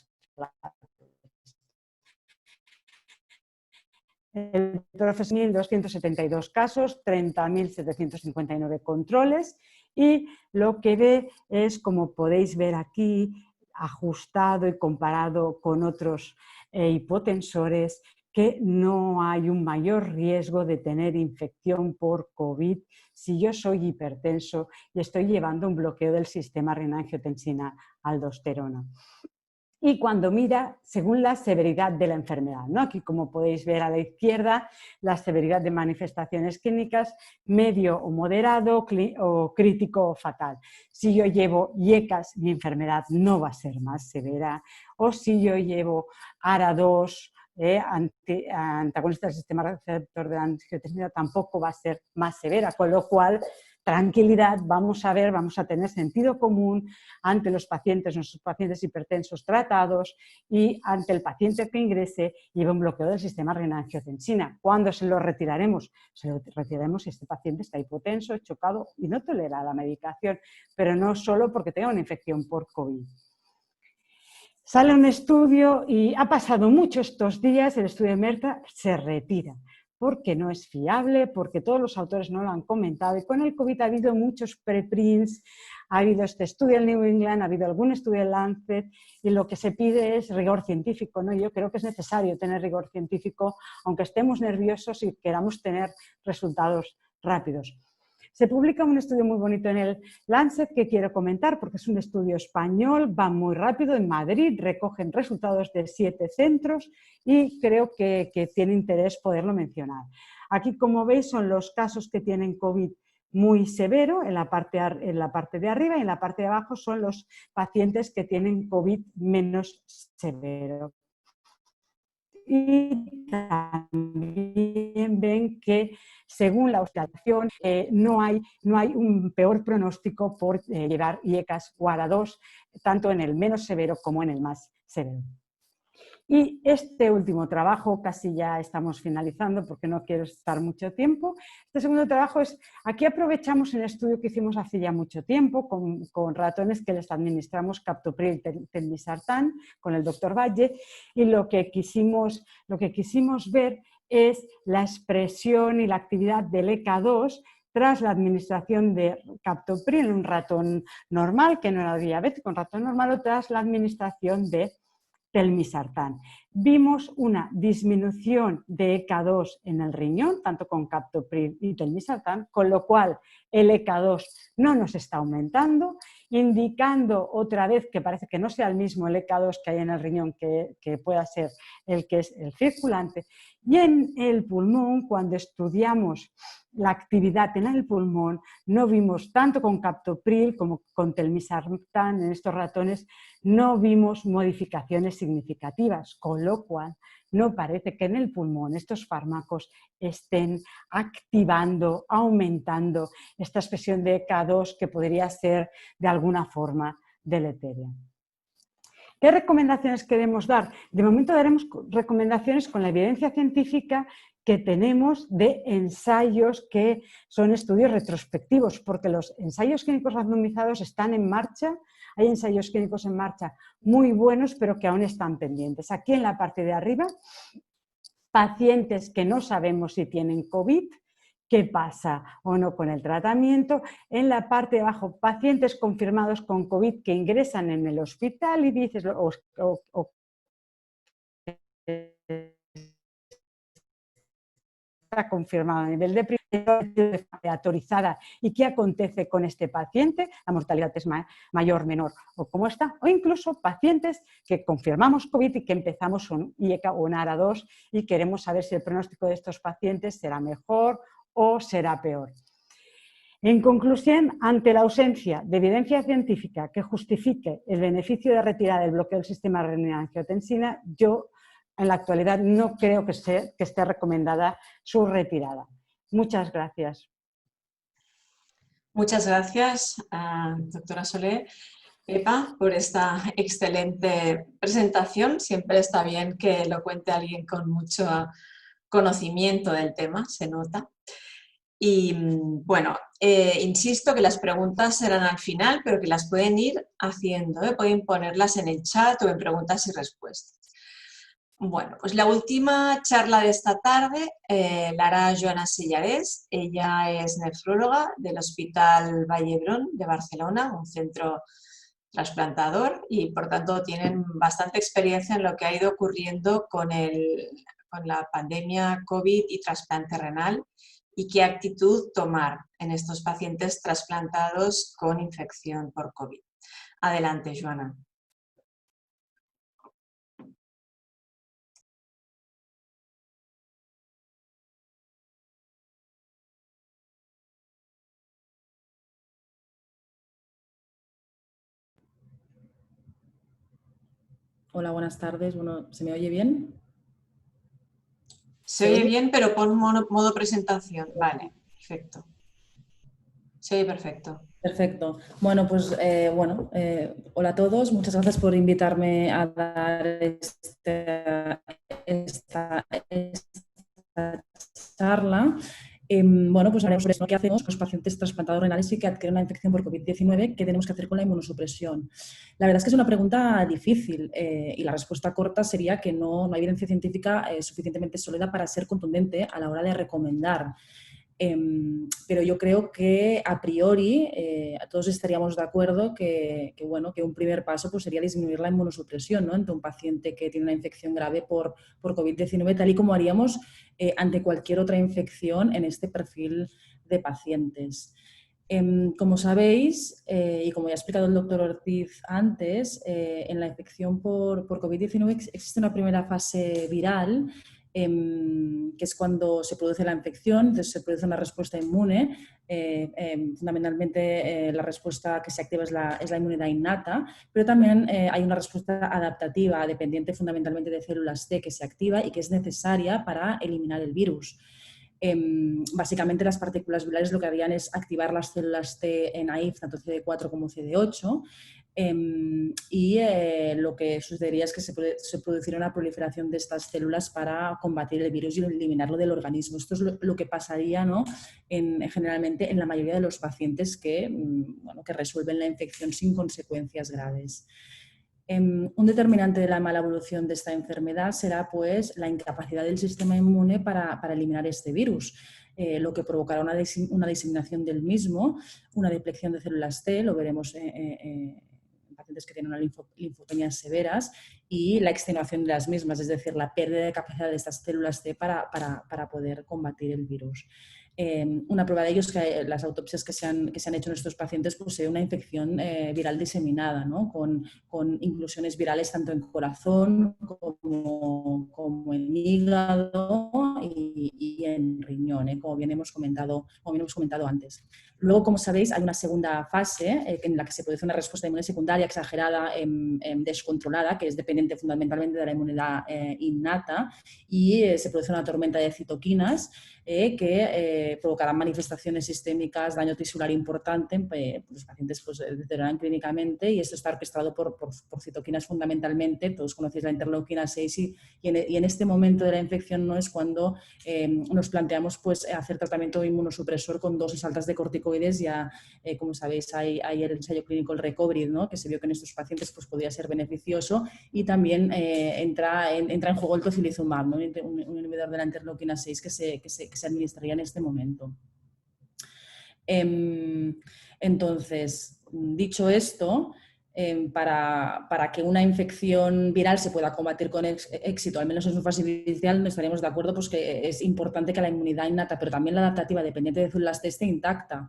El profesor 1.272 casos, 30.759 controles y lo que ve es, como podéis ver aquí, ajustado y comparado con otros hipotensores, que no hay un mayor riesgo de tener infección por COVID si yo soy hipertenso y estoy llevando un bloqueo del sistema renina-angiotensina-aldosterona. Y cuando mira, según la severidad de la enfermedad, ¿no? Aquí, como podéis ver a la izquierda, la severidad de manifestaciones clínicas, medio o moderado, o crítico o fatal. Si yo llevo IECAS, mi enfermedad no va a ser más severa, o si yo llevo ARA2, antagonista del sistema receptor de la angiotensina, tampoco va a ser más severa, con lo cual, tranquilidad, vamos a tener sentido común ante nuestros pacientes hipertensos tratados y ante el paciente que ingrese y lleva un bloqueo del sistema renina-angiotensina. ¿Cuándo se lo retiraremos? Se lo retiraremos si este paciente está hipotenso, chocado y no tolera la medicación, pero no solo porque tenga una infección por COVID. Sale un estudio y ha pasado mucho estos días, el estudio de Merta se retira, porque no es fiable, porque todos los autores no lo han comentado y con el COVID ha habido muchos preprints, ha habido este estudio en New England, ha habido algún estudio en Lancet y lo que se pide es rigor científico, ¿no? Yo creo que es necesario tener rigor científico, aunque estemos nerviosos y queramos tener resultados rápidos. Se publica un estudio muy bonito en el Lancet que quiero comentar porque es un estudio español, va muy rápido, en Madrid, recogen resultados de 7 centros y creo que tiene interés poderlo mencionar. Aquí, como veis, son los casos que tienen COVID muy severo en la parte de arriba, y en la parte de abajo son los pacientes que tienen COVID menos severo. Y también ven que según la hospitalización no hay un peor pronóstico por llevar IECAS o ARA2, tanto en el menos severo como en el más severo. Y este último trabajo, casi ya estamos finalizando porque no quiero estar mucho tiempo, este segundo trabajo es, aquí aprovechamos el estudio que hicimos hace ya mucho tiempo con ratones que les administramos captopril y telmisartán con el doctor Valle, y lo que quisimos ver es la expresión y la actividad del ECA2 tras la administración de captopril en un ratón normal, que no era diabético, un ratón normal, o tras la administración de telmisartán. Vimos una disminución de ECA2 en el riñón, tanto con captopril y telmisartán, con lo cual el ECA2 no nos está aumentando, indicando otra vez que parece que no sea el mismo el ECA2 que hay en el riñón que pueda ser el que es el circulante. Y en el pulmón, cuando estudiamos la actividad en el pulmón, no vimos tanto con captopril como con telmisartán en estos ratones, no vimos modificaciones significativas, con lo cual no parece que en el pulmón estos fármacos estén activando, aumentando esta expresión de ECA2 que podría ser de alguna forma deletérea. ¿Qué recomendaciones queremos dar? De momento daremos recomendaciones con la evidencia científica que tenemos de ensayos que son estudios retrospectivos, porque los ensayos clínicos randomizados están en marcha. Hay ensayos clínicos en marcha muy buenos, pero que aún están pendientes. Aquí en la parte de arriba, pacientes que no sabemos si tienen COVID, qué pasa o no con el tratamiento. En la parte de abajo, pacientes confirmados con COVID que ingresan en el hospital y dices, está confirmado a nivel de aleatorizada y qué acontece con este paciente, la mortalidad es mayor, menor o cómo está, o incluso pacientes que confirmamos COVID y que empezamos un IECA o un ARA2 y queremos saber si el pronóstico de estos pacientes será mejor o será peor. En conclusión, ante la ausencia de evidencia científica que justifique el beneficio de retirada del bloqueo del sistema renina-angiotensina, yo en la actualidad no creo que esté recomendada su retirada. Muchas gracias. Muchas gracias, doctora Soler. Pepa, por esta excelente presentación. Siempre está bien que lo cuente alguien con mucho conocimiento del tema, se nota. Y bueno, insisto que las preguntas serán al final, pero que las pueden ir haciendo, pueden ponerlas en el chat o en preguntas y respuestas. Bueno, pues la última charla de esta tarde la hará Joana Sillarés. Ella es nefróloga del Hospital Vall d'Hebron de Barcelona, un centro trasplantador, y por tanto tienen bastante experiencia en lo que ha ido ocurriendo con la pandemia COVID y trasplante renal y qué actitud tomar en estos pacientes trasplantados con infección por COVID. Adelante, Joana. Hola, buenas tardes. Bueno, ¿se me oye bien? Se oye bien, pero pon modo presentación. Vale, perfecto. Se oye perfecto. Perfecto. Bueno, pues hola a todos. Muchas gracias por invitarme a dar esta charla. Bueno, pues haremos sobre eso, ¿no? ¿Qué hacemos con los pacientes trasplantados renales y que adquieren una infección por COVID-19? ¿Qué tenemos que hacer con la inmunosupresión? La verdad es que es una pregunta difícil y la respuesta corta sería que no hay evidencia científica suficientemente sólida para ser contundente a la hora de recomendar. Pero yo creo que a priori todos estaríamos de acuerdo que un primer paso pues, sería disminuir la inmunosupresión, ¿no? Ante un paciente que tiene una infección grave por COVID-19, tal y como haríamos ante cualquier otra infección en este perfil de pacientes. Como sabéis, y como ya ha explicado el doctor Ortiz antes, en la infección por COVID-19 existe una primera fase viral, que es cuando se produce la infección, entonces se produce una respuesta inmune. Fundamentalmente la respuesta que se activa es la inmunidad innata, pero también hay una respuesta adaptativa dependiente fundamentalmente de células T que se activa y que es necesaria para eliminar el virus. Básicamente las partículas virales lo que harían es activar las células T en naïf, tanto CD4 como CD8, y lo que sucedería es que se produciría una proliferación de estas células para combatir el virus y eliminarlo del organismo. Esto es lo que pasaría, ¿no? Generalmente en la mayoría de los pacientes que resuelven la infección sin consecuencias graves. Un determinante de la mala evolución de esta enfermedad será pues, la incapacidad del sistema inmune para eliminar este virus, lo que provocará una diseminación del mismo, una depleción de células T, lo veremos en pacientes que tienen una linfopenias severas, y la extenuación de las mismas, es decir, la pérdida de capacidad de estas células T para poder combatir el virus. Una prueba de ello es que las autopsias que se han hecho en estos pacientes poseen una infección viral diseminada, ¿no? con inclusiones virales tanto en corazón como en hígado y en riñón, como bien hemos comentado antes. Luego, como sabéis, hay una segunda fase en la que se produce una respuesta inmune secundaria exagerada, descontrolada, que es dependiente fundamentalmente de la inmunidad innata, y se produce una tormenta de citoquinas que provocarán manifestaciones sistémicas, daño tisular importante, los pacientes pues, deterioran clínicamente, y esto está orquestado por citoquinas fundamentalmente. Todos conocéis la interleuquina 6 y en este momento de la infección no es cuando nos planteamos pues, hacer tratamiento inmunosupresor con dosis altas de corticoides. Ya, como sabéis, hay el ensayo clínico, el RECOVRI, ¿no? Que se vio que en estos pacientes pues, podía ser beneficioso, y también entra en juego el tocilizumab, ¿no? Un inhibidor de la interleuquina 6 que se administraría en este momento. Entonces, dicho esto, para que una infección viral se pueda combatir con éxito, al menos en su fase inicial, estaríamos de acuerdo pues, que es importante que la inmunidad innata, pero también la adaptativa dependiente de células T, esté intacta.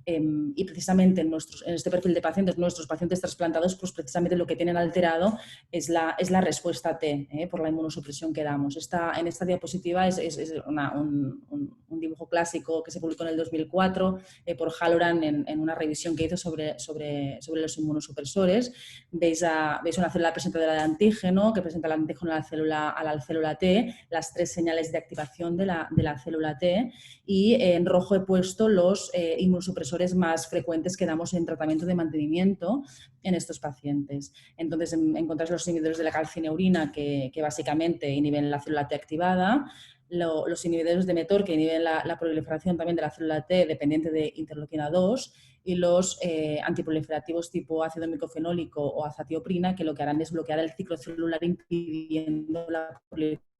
Y precisamente en este perfil de pacientes, nuestros pacientes trasplantados, pues precisamente lo que tienen alterado es la respuesta T por la inmunosupresión que damos. En esta diapositiva es un dibujo clásico que se publicó en el 2004 por Halloran en una revisión que hizo sobre los inmunosupresores. Veis una célula presentadora de antígeno que presenta el antígeno a la célula T, las 3 señales de activación de la célula T, y en rojo he puesto los inmunosupresores más frecuentes que damos en tratamiento de mantenimiento en estos pacientes. Entonces, encontráis los inhibidores de la calcineurina que básicamente inhiben la célula T activada, los inhibidores de mTOR que inhiben la proliferación también de la célula T dependiente de interleuquina 2, y los antiproliferativos tipo ácido micofenólico o azatioprina, que lo que harán es bloquear el ciclo celular impidiendo la proliferación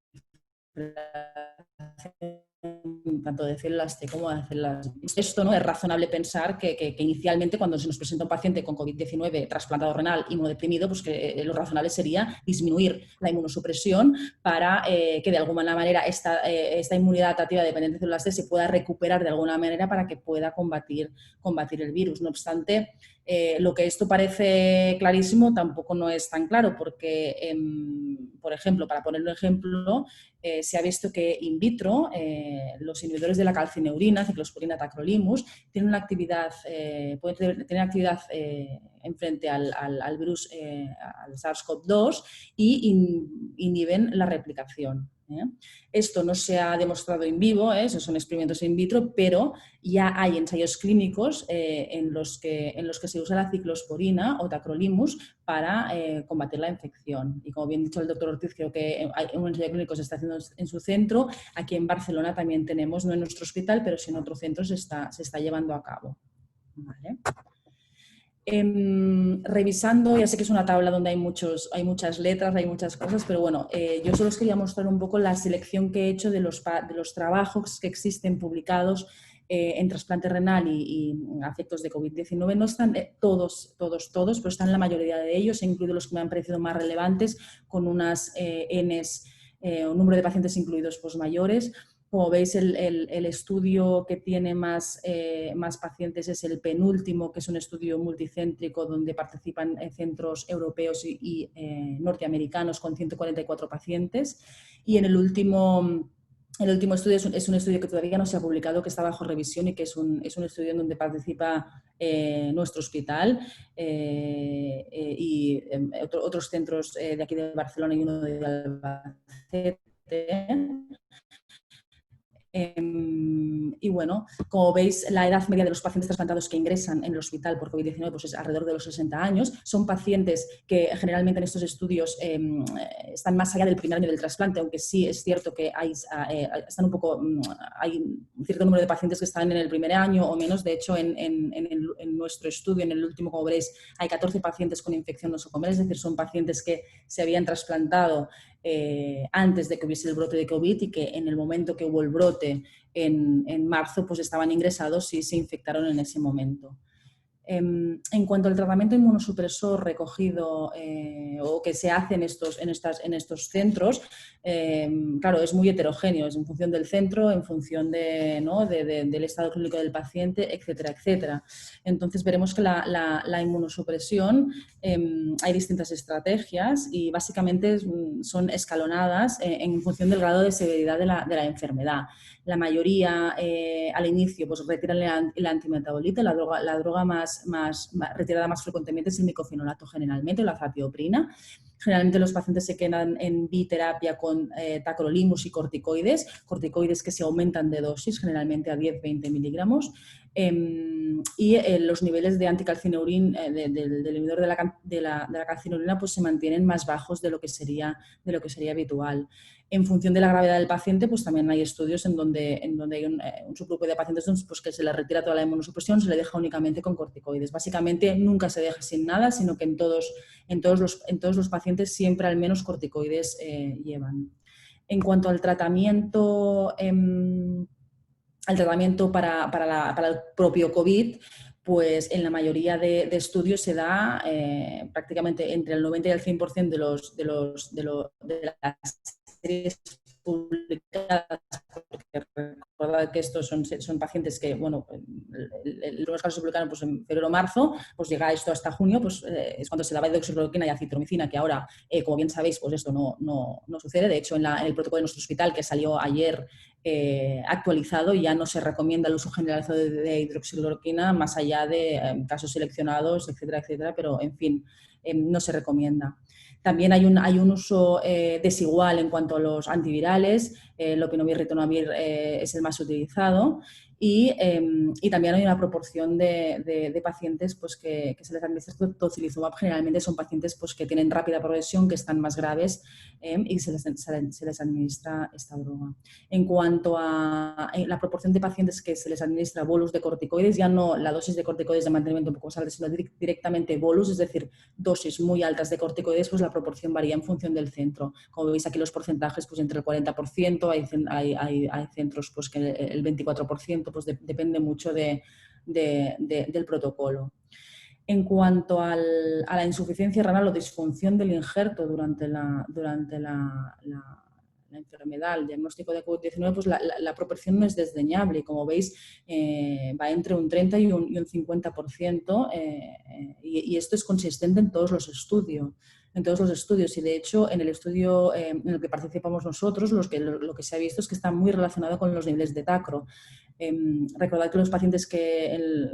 tanto de células T como de células B. Esto, ¿no? Es razonable pensar que inicialmente, cuando se nos presenta un paciente con COVID-19 trasplantado renal inmunodeprimido, pues que lo razonable sería disminuir la inmunosupresión para que de alguna manera esta inmunidad adaptativa dependiente de células T se pueda recuperar de alguna manera para que pueda combatir el virus. No obstante, lo que esto parece clarísimo tampoco no es tan claro, porque, por ejemplo, para poner un ejemplo, se ha visto que in vitro los inhibidores de la calcineurina, ciclosporina, tacrolimus, tienen una actividad, pueden tener actividad en frente al virus, al SARS-CoV-2, y inhiben la replicación. Esto no se ha demostrado in vivo, esos son experimentos in vitro, pero ya hay ensayos clínicos en los que se usa la ciclosporina o tacrolimus para combatir la infección. Y como bien dicho el doctor Ortiz, creo que un ensayo clínico se está haciendo en su centro. Aquí en Barcelona también tenemos, no en nuestro hospital, pero sí en otro centro se está llevando a cabo. ¿Vale? Revisando, ya sé que es una tabla donde hay muchas letras, hay muchas cosas, pero bueno, yo solo os quería mostrar un poco la selección que he hecho de los trabajos que existen publicados en trasplante renal y afectos de COVID-19. No están todos, pero están la mayoría de ellos, incluido los que me han parecido más relevantes, con unas un número de pacientes incluidos mayores. Como veis, el estudio que tiene más pacientes es el penúltimo, que es un estudio multicéntrico donde participan centros europeos y norteamericanos con 144 pacientes. Y en el último estudio es un estudio que todavía no se ha publicado, que está bajo revisión y que es un estudio en donde participa nuestro hospital y otros centros de aquí de Barcelona y uno de Albacete. Y bueno, como veis, la edad media de los pacientes trasplantados que ingresan en el hospital por COVID-19 pues es alrededor de los 60 años. Son pacientes que generalmente en estos estudios están más allá del primer año del trasplante, aunque sí es cierto que hay un cierto número de pacientes que están en el primer año o menos. De hecho, en nuestro estudio, en el último, como veréis, hay 14 pacientes con infección nosocomial, es decir, son pacientes que se habían trasplantado antes de que hubiese el brote de COVID y que en el momento que hubo el brote en marzo pues estaban ingresados y se infectaron en ese momento. En cuanto al tratamiento inmunosupresor recogido o que se hace en estos centros, claro, es muy heterogéneo, es en función del centro, en función del estado clínico del paciente, etcétera, etcétera. Entonces veremos que la inmunosupresión, hay distintas estrategias y básicamente son escalonadas en función del grado de severidad de la enfermedad. La mayoría al inicio pues retiran el antimetabolito, la droga más retirada más frecuentemente es el micofenolato generalmente, la azatioprina. Generalmente los pacientes se quedan en biterapia con tacrolimus y corticoides que se aumentan de dosis, generalmente a 10-20 miligramos. Y los niveles de anticalcineurin del inhibidor de la calcineurina pues se mantienen más bajos de lo que sería habitual. En función de la gravedad del paciente, pues también hay estudios en donde hay un subgrupo de pacientes pues, que se le retira toda la inmunosupresión, se le deja únicamente con corticoides. Básicamente nunca se deja sin nada, sino que en todos los pacientes siempre al menos corticoides llevan. En cuanto al tratamiento para el propio COVID, pues en la mayoría de estudios se da prácticamente entre el 90 y el 100% de las series publicadas, porque recordad que estos son pacientes que, bueno, en los casos se publicaron pues, en febrero o marzo, pues llega esto hasta junio, pues es cuando se daba hidroxicloroquina y acitromicina, que ahora, como bien sabéis, pues esto no sucede. De hecho, en el protocolo de nuestro hospital, que salió ayer actualizado, ya no se recomienda el uso generalizado de hidroxicloroquina más allá de casos seleccionados, etcétera, etcétera, pero en fin, no se recomienda. También hay un uso desigual en cuanto a los antivirales, lopinavir, ritonavir es el más utilizado y también hay una proporción de pacientes pues, que se les administra tocilizumab. Generalmente son pacientes pues, que tienen rápida progresión, que están más graves y se les administra esta droga. En cuanto a la proporción de pacientes que se les administra bolus de corticoides, ya no la dosis de corticoides de mantenimiento un poco más alta, sino directamente bolus, es decir, dosis muy altas de corticoides, pues la proporción varía en función del centro. Como veis aquí los porcentajes, pues entre el 40%, hay centros pues, que el 24%, pues depende mucho del protocolo. En cuanto a la insuficiencia renal o disfunción del injerto durante la enfermedad, el diagnóstico de COVID-19, pues la proporción no es desdeñable y como veis va entre un 30 y un 50% y esto es consistente en todos los estudios. Y de hecho en el estudio en el que participamos nosotros lo que se ha visto es que está muy relacionado con los niveles de tacro. Recordad que los pacientes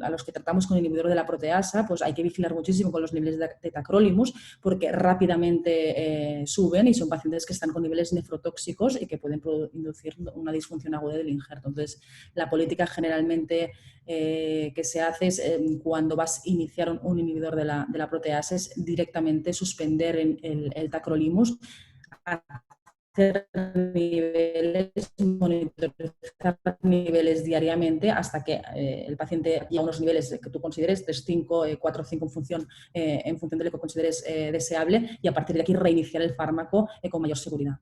a los que tratamos con el inhibidor de la proteasa, pues hay que vigilar muchísimo con los niveles de tacrolimus porque rápidamente suben y son pacientes que están con niveles nefrotóxicos y que pueden inducir una disfunción aguda del injerto. Entonces, la política generalmente que se hace es cuando vas a iniciar un inhibidor de la proteasa es directamente suspender el tacrolimus, hacer niveles, monitorizar niveles diariamente hasta que el paciente llegue a unos niveles que tú consideres 3, 5, 4, 5 en función de lo que consideres deseable y a partir de aquí reiniciar el fármaco con mayor seguridad.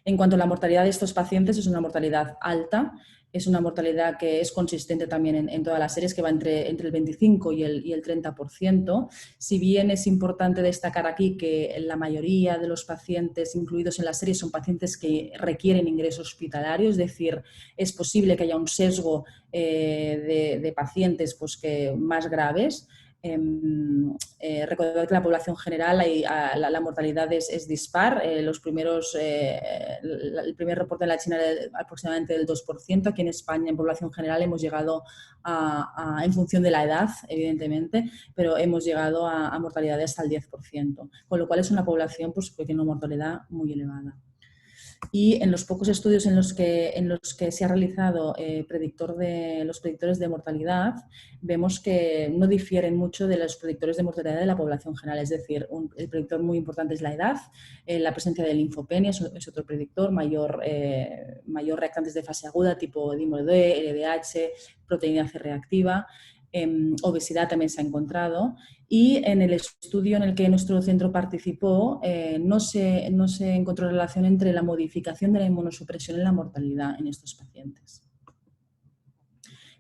En cuanto a la mortalidad de estos pacientes, es una mortalidad alta, es una mortalidad que es consistente también en todas las series, que va entre el 25 y el 30%. Si bien es importante destacar aquí que la mayoría de los pacientes incluidos en la serie son pacientes que requieren ingreso hospitalario, es decir, es posible que haya un sesgo de pacientes pues, más graves. Recordad que la población general la mortalidad es dispar. El primer reporte en la China era aproximadamente del 2%. Aquí en España, en población general, hemos llegado en función de la edad, evidentemente, pero hemos llegado a mortalidades hasta el 10%, con lo cual es una población pues, que tiene una mortalidad muy elevada. Y en los pocos estudios en los que se ha realizado los predictores de mortalidad, vemos que no difieren mucho de los predictores de mortalidad de la población general. Es decir, el predictor muy importante es la edad, la presencia de linfopenia es otro predictor, mayor reactantes de fase aguda tipo dímero D, LDH, proteína C reactiva. Obesidad también se ha encontrado, y en el estudio en el que nuestro centro participó no se encontró relación entre la modificación de la inmunosupresión y la mortalidad en estos pacientes.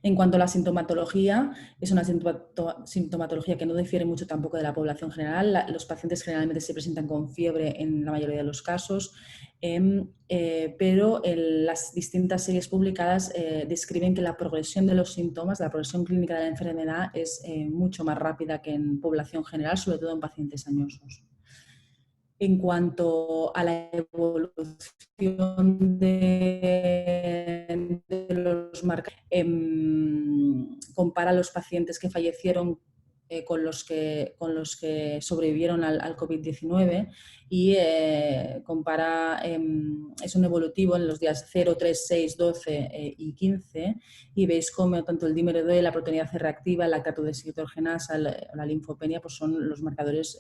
En cuanto a la sintomatología, es una sintomatología que no difiere mucho tampoco de la población general. Los pacientes generalmente se presentan con fiebre en la mayoría de los casos, pero las distintas series publicadas describen que la progresión de los síntomas, la progresión clínica de la enfermedad es mucho más rápida que en población general, sobre todo en pacientes añosos. En cuanto a la evolución de los marcadores, compara los pacientes que fallecieron con los que sobrevivieron al COVID-19 y compara, es un evolutivo en los días 0, 3, 6, 12 y 15, y veis cómo tanto el dímero D, la proteína C reactiva, la lactatodesohidrogenasa, la linfopenia, pues son los marcadores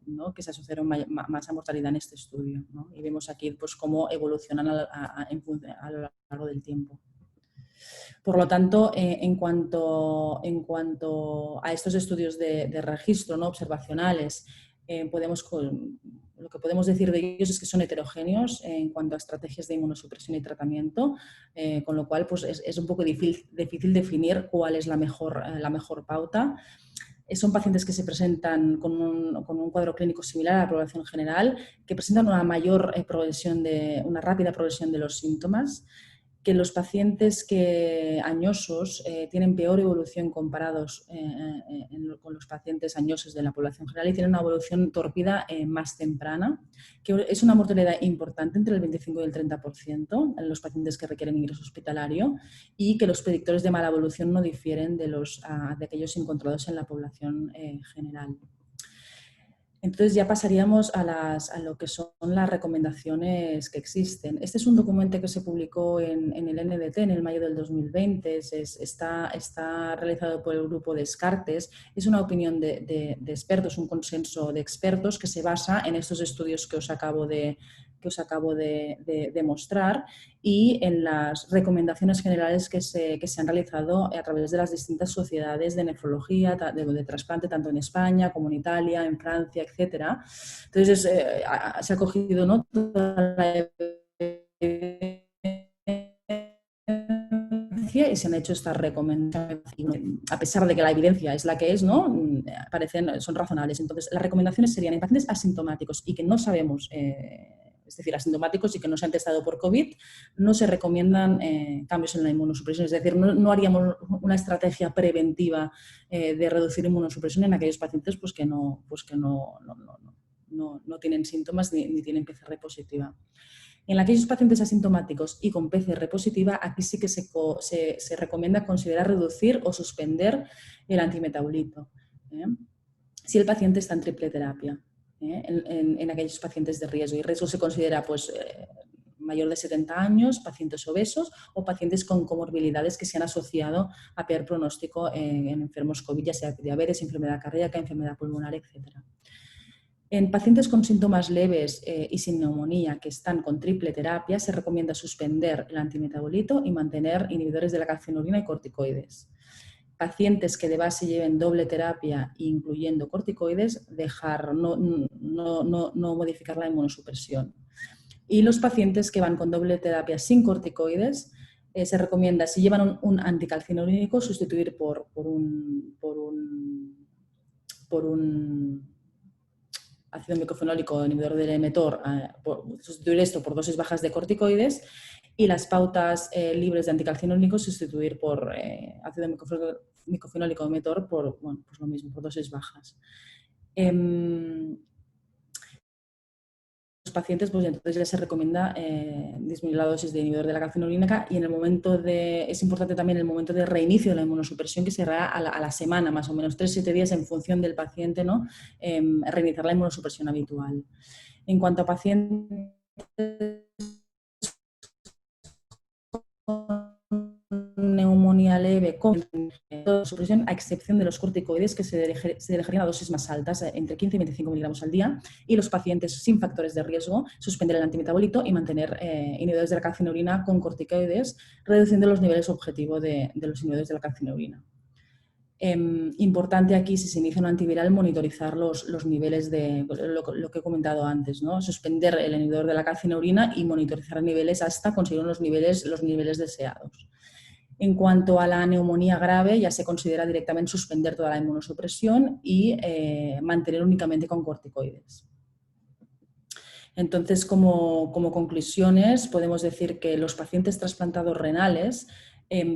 ¿no? que se asociaron más a mortalidad en este estudio, ¿no? Y vemos aquí pues, cómo evolucionan a lo largo del tiempo. Por lo tanto, en cuanto a estos estudios de registro, ¿no? observacionales, lo que podemos decir de ellos es que son heterogéneos en cuanto a estrategias de inmunosupresión y tratamiento, con lo cual pues, es un poco difícil definir cuál es la mejor pauta. Son pacientes que se presentan con un cuadro clínico similar a la población general, que presentan una rápida progresión de los síntomas, que los pacientes añosos tienen peor evolución comparados con los pacientes añosos de la población general y tienen una evolución tórpida más temprana, que es una mortalidad importante entre el 25 y el 30% en los pacientes que requieren ingreso hospitalario, y que los predictores de mala evolución no difieren de aquellos encontrados en la población general. Entonces ya pasaríamos a lo que son las recomendaciones que existen. Este es un documento que se publicó en el NDT en el mayo del 2020, está realizado por el grupo Descartes, es una opinión de expertos, un consenso de expertos que se basa en estos estudios que os acabo de mostrar y en las recomendaciones generales que se han realizado a través de las distintas sociedades de nefrología, de trasplante, tanto en España como en Italia, en Francia, etc. Entonces, se ha cogido, ¿no? toda la evidencia y se han hecho estas recomendaciones. A pesar de que la evidencia es la que es, ¿no? Son razonables. Entonces, las recomendaciones serían en pacientes asintomáticos y que no sabemos... es decir, asintomáticos y que no se han testado por COVID, no se recomiendan cambios en la inmunosupresión. Es decir, no haríamos una estrategia preventiva de reducir inmunosupresión en aquellos pacientes pues, que no tienen síntomas ni tienen PCR positiva. En aquellos pacientes asintomáticos y con PCR positiva, aquí sí que se recomienda considerar reducir o suspender el antimetabolito, si el paciente está en triple terapia. En aquellos pacientes de riesgo. Y riesgo se considera pues, mayor de 70 años, pacientes obesos o pacientes con comorbilidades que se han asociado a peor pronóstico en enfermos COVID, ya sea diabetes, enfermedad cardíaca, enfermedad pulmonar, etc. En pacientes con síntomas leves y sin neumonía que están con triple terapia, se recomienda suspender el antimetabolito y mantener inhibidores de la calcinurina y corticoides. Pacientes que de base lleven doble terapia, incluyendo corticoides, no modificar la inmunosupresión. Y los pacientes que van con doble terapia sin corticoides, se recomienda, si llevan un anticalcinurínico, sustituir por un ácido micofenólico inhibidor del mTOR, sustituir esto por dosis bajas de corticoides, y las pautas libres de anticalcinurínicos sustituir por ácido micofenólico mTOR por, bueno, pues lo mismo, por dosis bajas. Los pacientes, pues entonces ya se recomienda disminuir la dosis de inhibidor de la calcinurínica, y en el momento es importante también el momento de reinicio de la inmunosupresión, que será a la semana, más o menos 3-7 días en función del paciente, ¿no? Reiniciar la inmunosupresión habitual. En cuanto a pacientes con neumonía leve con supresión, a excepción de los corticoides, que se dirigirían a dosis más altas, entre 15 y 25 miligramos al día, y los pacientes sin factores de riesgo, suspender el antimetabolito y mantener inhibidores de la calcinurina con corticoides, reduciendo los niveles objetivo de los inhibidores de la calcinurina. Importante aquí, si se inicia un antiviral, monitorizar los niveles de lo que he comentado antes, ¿no? Suspender el inhibidor de la calcinurina y monitorizar niveles hasta conseguir los niveles deseados. En cuanto a la neumonía grave, ya se considera directamente suspender toda la inmunosupresión y mantener únicamente con corticoides. Entonces, como conclusiones, podemos decir que los pacientes trasplantados renales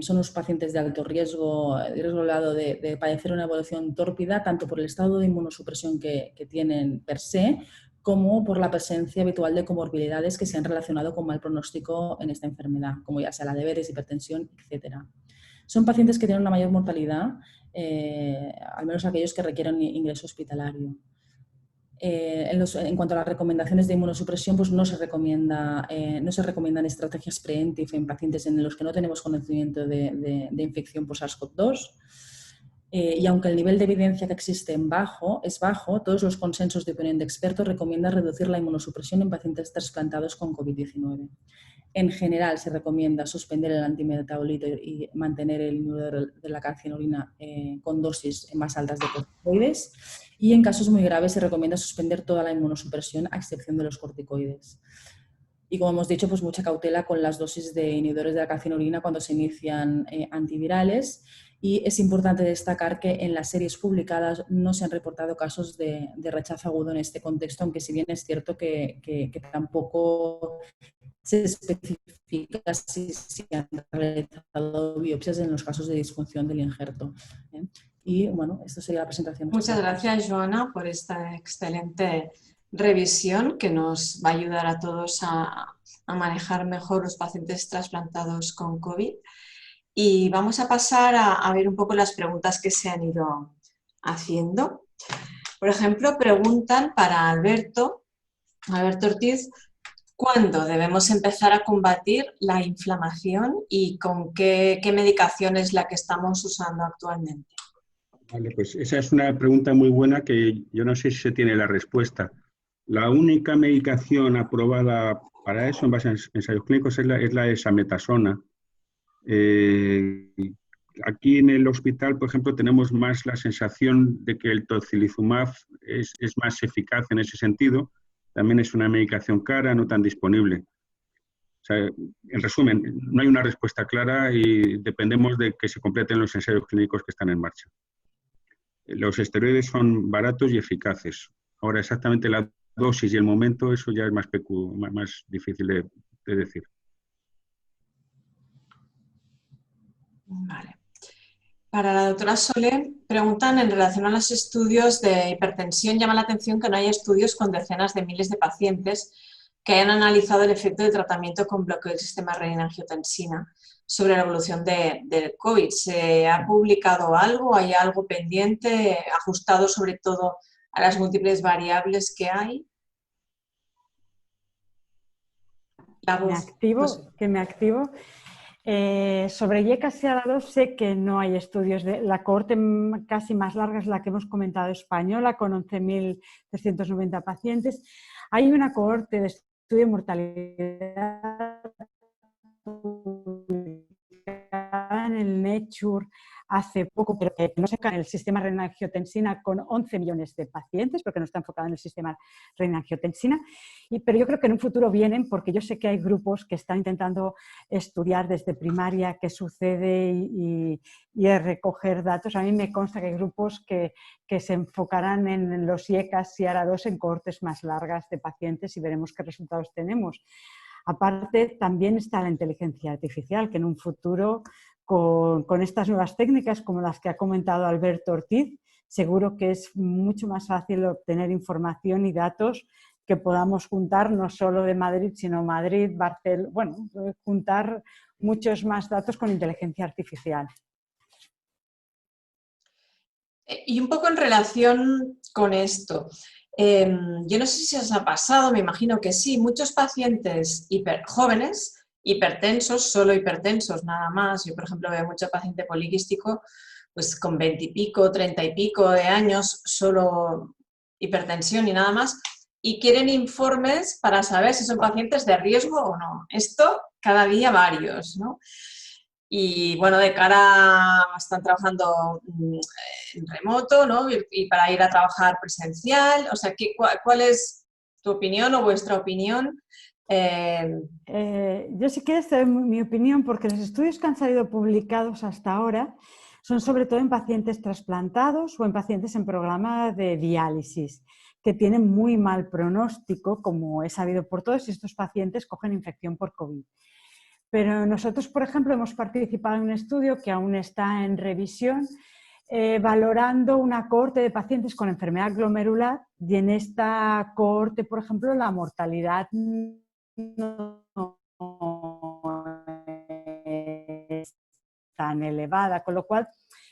son los pacientes de alto riesgo elevado de padecer una evolución tórpida, tanto por el estado de inmunosupresión que tienen per se, como por la presencia habitual de comorbilidades que se han relacionado con mal pronóstico en esta enfermedad, como ya sea la diabetes, hipertensión, etc. Son pacientes que tienen una mayor mortalidad, al menos aquellos que requieren ingreso hospitalario. En cuanto a las recomendaciones de inmunosupresión, pues no se recomiendan estrategias preemptive en pacientes en los que no tenemos conocimiento de infección por SARS-CoV-2. Y aunque el nivel de evidencia que existe es bajo, todos los consensos de opinión de expertos recomiendan reducir la inmunosupresión en pacientes trasplantados con COVID-19. En general, se recomienda suspender el antimetabolito y mantener el inhibidor de la calcinurina con dosis más altas de corticoides. Y en casos muy graves se recomienda suspender toda la inmunosupresión a excepción de los corticoides. Y como hemos dicho, pues mucha cautela con las dosis de inhibidores de la calcinurina cuando se inician antivirales. Y es importante destacar que en las series publicadas no se han reportado casos de rechazo agudo en este contexto, aunque si bien es cierto que tampoco se especifica si se han realizado biopsias en los casos de disfunción del injerto. Y bueno, esto sería la presentación. Muchas gracias, Joana, por esta excelente revisión que nos va a ayudar a todos a manejar mejor los pacientes trasplantados con COVID. Y vamos a pasar a ver un poco las preguntas que se han ido haciendo. Por ejemplo, preguntan para Alberto Ortiz, ¿cuándo debemos empezar a combatir la inflamación y con qué medicación es la que estamos usando actualmente? Vale, pues esa es una pregunta muy buena que yo no sé si se tiene la respuesta. La única medicación aprobada para eso en base a ensayos clínicos es la esametasona. Aquí en el hospital, por ejemplo, tenemos más la sensación de que el tocilizumab es más eficaz en ese sentido. También es una medicación cara, no tan disponible. O sea, en resumen, no hay una respuesta clara y dependemos de que se completen los ensayos clínicos que están en marcha. Los esteroides son baratos y eficaces. Ahora, exactamente la dosis y el momento, eso ya es más difícil de decir. Vale. Para la doctora Solé, preguntan en relación a los estudios de hipertensión, llama la atención que no hay estudios con decenas de miles de pacientes que hayan analizado el efecto de tratamiento con bloqueo del sistema renina-angiotensina sobre la evolución del COVID. ¿Se ha publicado algo? ¿Hay algo pendiente, ajustado sobre todo a las múltiples variables que hay? Me activo. Sobre YKCA2 sé que no hay estudios. La cohorte casi más larga es la que hemos comentado, española, con 11.390 pacientes. Hay una cohorte de estudio de mortalidad en el Nature hace poco, pero que no se enfoca en el sistema renina-angiotensina con 11 millones de pacientes, porque no está enfocado en el sistema renina-angiotensina. Pero yo creo que en un futuro vienen, porque yo sé que hay grupos que están intentando estudiar desde primaria qué sucede y recoger datos. A mí me consta que hay grupos que se enfocarán en los IECAS y ARA2 en cohortes más largas de pacientes y veremos qué resultados tenemos. Aparte, también está la inteligencia artificial, que en un futuro, con estas nuevas técnicas como las que ha comentado Alberto Ortiz, seguro que es mucho más fácil obtener información y datos que podamos juntar no solo de Madrid, sino Madrid, Barcelona, bueno, juntar muchos más datos con inteligencia artificial. Y un poco en relación con esto, yo no sé si os ha pasado, me imagino que sí, muchos pacientes jóvenes, hipertensos, solo hipertensos nada más. Yo, por ejemplo, veo mucho paciente poliquístico, pues con 20 y pico, 30 y pico de años, solo hipertensión y nada más, y quieren informes para saber si son pacientes de riesgo o no. Esto cada día varios, ¿no? Y bueno, de cara, están trabajando en remoto, ¿no? Y para ir a trabajar presencial. O sea, ¿cuál es tu opinión o vuestra opinión? Yo sí quiero dar mi opinión, porque los estudios que han salido publicados hasta ahora son sobre todo en pacientes trasplantados o en pacientes en programa de diálisis, que tienen muy mal pronóstico, como es sabido por todos, y estos pacientes cogen infección por COVID. Pero nosotros, por ejemplo, hemos participado en un estudio que aún está en revisión, valorando una cohorte de pacientes con enfermedad glomerular, y en esta cohorte, por ejemplo, la mortalidad no es tan elevada, con lo cual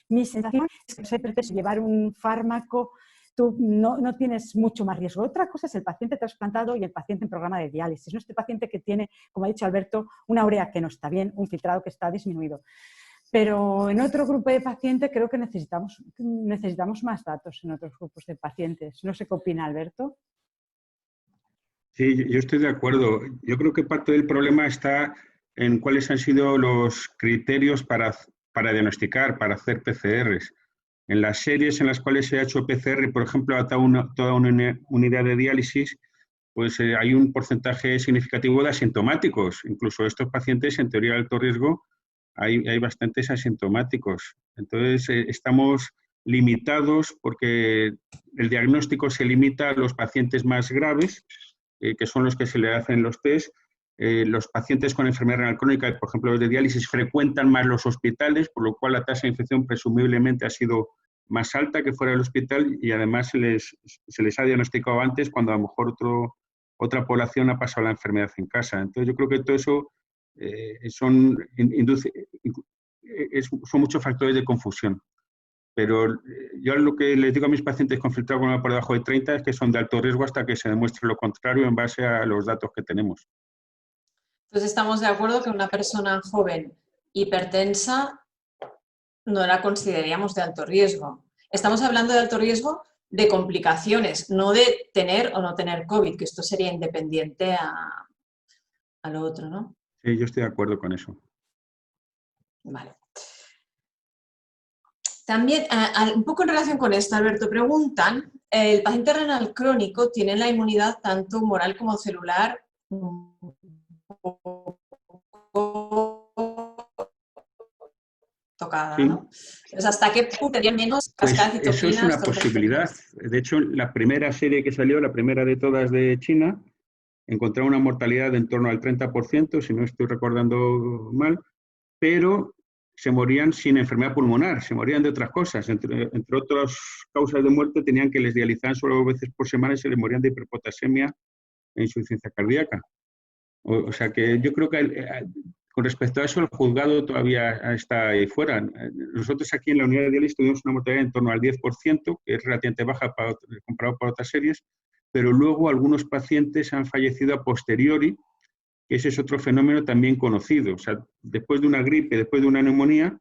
mi sensación es que siempre llevar un fármaco, tú no tienes mucho más riesgo. Otra cosa es el paciente trasplantado y el paciente en programa de diálisis, ¿no? Este paciente que tiene, como ha dicho Alberto, una urea que no está bien, un filtrado que está disminuido. Pero en otro grupo de pacientes creo que necesitamos más datos en otros grupos de pacientes. No sé qué opina Alberto. Sí, yo estoy de acuerdo. Yo creo que parte del problema está en cuáles han sido los criterios para diagnosticar, para hacer PCRs. En las series en las cuales se ha hecho PCR, por ejemplo, a toda una unidad de diálisis, pues hay un porcentaje significativo de asintomáticos. Incluso estos pacientes, en teoría de alto riesgo, hay bastantes asintomáticos. Entonces, estamos limitados porque el diagnóstico se limita a los pacientes más graves, que son los que se le hacen los test. Los pacientes con enfermedad renal crónica, por ejemplo, los de diálisis, frecuentan más los hospitales, por lo cual la tasa de infección presumiblemente ha sido más alta que fuera del hospital, y además se les ha diagnosticado antes cuando a lo mejor otra población ha pasado la enfermedad en casa. Entonces yo creo que todo eso son muchos factores de confusión. Pero yo lo que les digo a mis pacientes con filtrado glomerular por debajo de 30 es que son de alto riesgo hasta que se demuestre lo contrario en base a los datos que tenemos. Entonces estamos de acuerdo que una persona joven hipertensa no la consideraríamos de alto riesgo. Estamos hablando de alto riesgo de complicaciones, no de tener o no tener COVID, que esto sería independiente a lo otro, ¿no? Sí, yo estoy de acuerdo con eso. Vale. También, un poco en relación con esto, Alberto, preguntan, ¿el paciente renal crónico tiene la inmunidad tanto humoral como celular tocada, sí. ¿no? Entonces, ¿hasta qué punto tendría menos cascada de Pues eso es una posibilidad. De hecho, la primera serie que salió, la primera de todas de China, encontró una mortalidad de en torno al 30%, si no estoy recordando mal, pero se morían sin enfermedad pulmonar, se morían de otras cosas. Entre otras causas de muerte, tenían que les dializaban solo 2 veces por semana y se les morían de hiperpotasemia e insuficiencia cardíaca. O sea que yo creo que con respecto a eso el juzgado todavía está ahí fuera. Nosotros aquí en la unidad de diálisis tuvimos una mortalidad en torno al 10%, que es relativamente baja comparado con otras series, pero luego algunos pacientes han fallecido a posteriori, que ese es otro fenómeno también conocido. O sea, después de una gripe, después de una neumonía,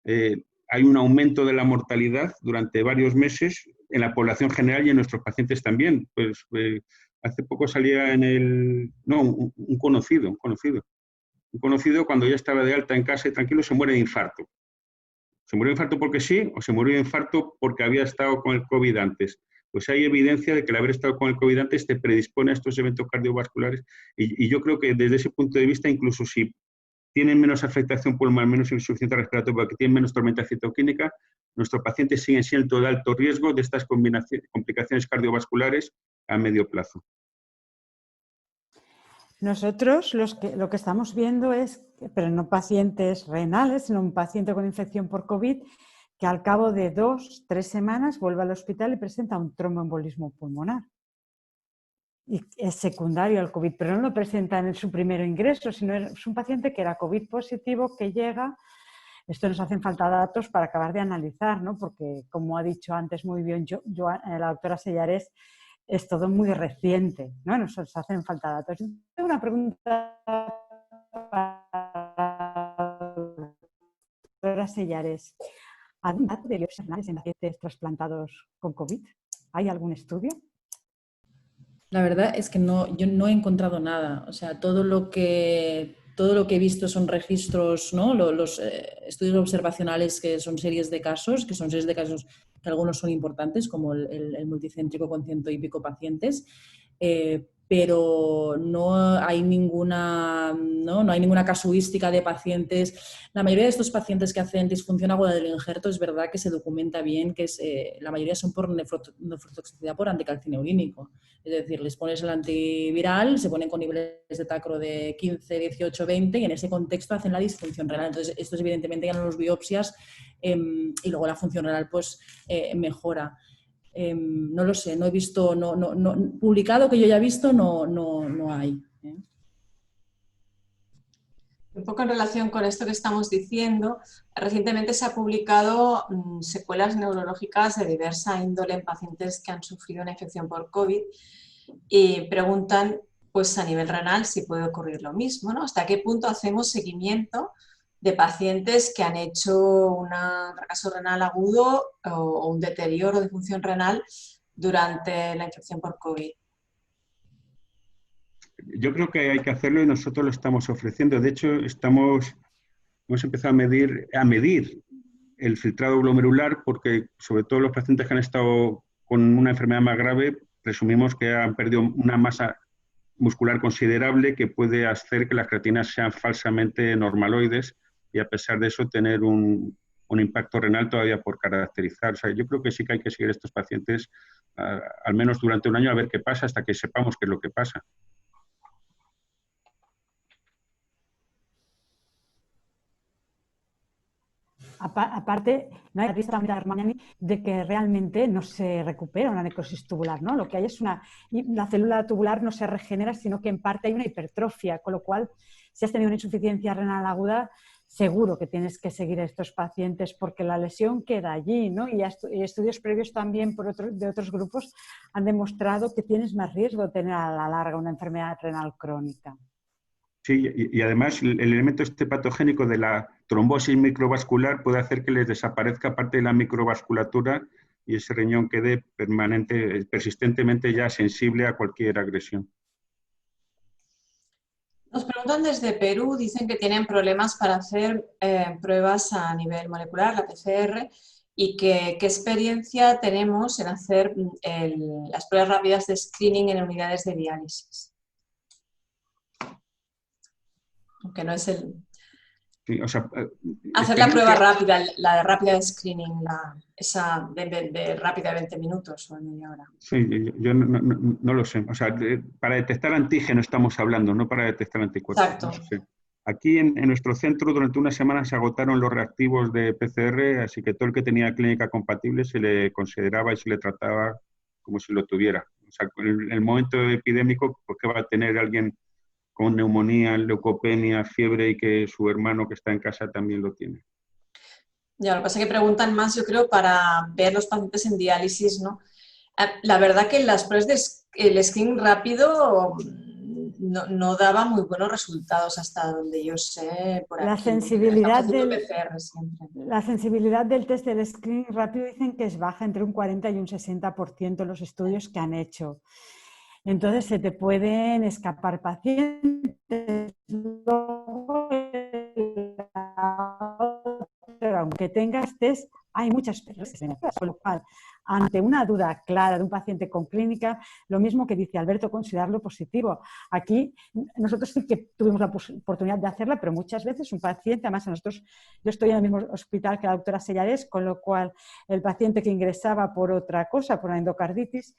hay un aumento de la mortalidad durante varios meses en la población general y en nuestros pacientes también. Pues hace poco salía un conocido cuando ya estaba de alta en casa y tranquilo se muere de infarto. O ¿Se murió de infarto porque sí o se murió de infarto porque había estado con el COVID antes? Pues hay evidencia de que el haber estado con el COVID antes te predispone a estos eventos cardiovasculares y yo creo que desde ese punto de vista, incluso si tienen menos afectación pulmonar, menos insuficiencia respiratoria, porque tienen menos tormenta citoquímica, nuestros pacientes siguen siendo de alto riesgo de estas complicaciones cardiovasculares a medio plazo. Nosotros lo que estamos viendo es, pero no pacientes renales, sino un paciente con infección por COVID que al cabo de 2-3 semanas vuelve al hospital y presenta un tromboembolismo pulmonar. Y es secundario al COVID, pero no lo presenta en su primer ingreso, sino es un paciente que era COVID positivo, que llega. Esto nos hacen falta datos para acabar de analizar, ¿no? Porque, como ha dicho antes muy bien la doctora Sellares, es todo muy reciente, ¿no? Nos hacen falta datos. Tengo una pregunta para la doctora Sellares. ¿Hay datos de biopsias renales en pacientes trasplantados con COVID? ¿Hay algún estudio? La verdad es que yo no he encontrado nada. O sea, todo lo que he visto son registros, ¿no? Los estudios observacionales, que son series de casos, que algunos son importantes, como el multicéntrico con 100 y pico pacientes, pero no hay ninguna casuística de pacientes. La mayoría de estos pacientes que hacen disfunción aguda del injerto es verdad que se documenta bien que la mayoría son por nefrotoxicidad por anticalcineurínico. Es decir, les pones el antiviral, se ponen con niveles de tacro de 15, 18, 20 y en ese contexto hacen la disfunción renal. Entonces, esto es evidentemente ya no los biopsias y luego la función renal pues mejora. No lo sé, no he visto, publicado que yo haya visto no hay. Un poco en relación con esto que estamos diciendo, recientemente se ha publicado secuelas neurológicas de diversa índole en pacientes que han sufrido una infección por COVID y preguntan, pues a nivel renal, si puede ocurrir lo mismo, ¿no? ¿Hasta qué punto hacemos seguimiento de pacientes que han hecho un fracaso renal agudo o un deterioro de función renal durante la infección por COVID? Yo creo que hay que hacerlo y nosotros lo estamos ofreciendo. De hecho, hemos empezado a medir el filtrado glomerular porque, sobre todo los pacientes que han estado con una enfermedad más grave, presumimos que han perdido una masa muscular considerable que puede hacer que las creatinas sean falsamente normaloides y, a pesar de eso, tener un impacto renal todavía por caracterizar. O sea, yo creo que sí que hay que seguir a estos pacientes al menos durante un año a ver qué pasa, hasta que sepamos qué es lo que pasa. Aparte, no hay de que realmente no se recupera una necrosis tubular, ¿no? Lo que hay es la célula tubular no se regenera, sino que en parte hay una hipertrofia, con lo cual, si has tenido una insuficiencia renal aguda, seguro que tienes que seguir a estos pacientes porque la lesión queda allí, ¿no? Y estudios previos también de otros grupos han demostrado que tienes más riesgo de tener a la larga una enfermedad renal crónica. Sí, y además el elemento patogénico de la trombosis microvascular puede hacer que les desaparezca parte de la microvasculatura y ese riñón quede persistentemente ya sensible a cualquier agresión. Nos preguntan desde Perú, dicen que tienen problemas para hacer pruebas a nivel molecular, la PCR, y qué experiencia tenemos en hacer las pruebas rápidas de screening en unidades de diálisis. Aunque no es el... Sí, o sea, hacer la prueba rápida, la de rápida de screening, esa de rápida de 20 minutos o de media hora. Sí, yo no lo sé. O sea, para detectar antígeno estamos hablando, no para detectar anticuerpos. Exacto. No sé. Aquí en nuestro centro durante una semana se agotaron los reactivos de PCR, así que todo el que tenía clínica compatible se le consideraba y se le trataba como si lo tuviera. O sea, en el momento epidémico, ¿por qué va a tener alguien con neumonía, leucopenia, fiebre y que su hermano que está en casa también lo tiene? Ya, lo que pasa es que preguntan más, yo creo, para ver los pacientes en diálisis, ¿no? La verdad que las pruebas el screening rápido no daba muy buenos resultados hasta donde yo sé. Por la aquí, sensibilidad PCR del test del screening rápido dicen que es baja entre un 40 y un 60% en los estudios que han hecho. Entonces se te pueden escapar pacientes. aunque tengas test, hay muchas personas negativas, con lo cual, ante una duda clara de un paciente con clínica, lo mismo que dice Alberto, considerarlo positivo. Aquí nosotros sí que tuvimos la oportunidad de hacerla, pero muchas veces un paciente, además yo estoy en el mismo hospital que la doctora Sellares, con lo cual el paciente que ingresaba por otra cosa, por una endocarditis,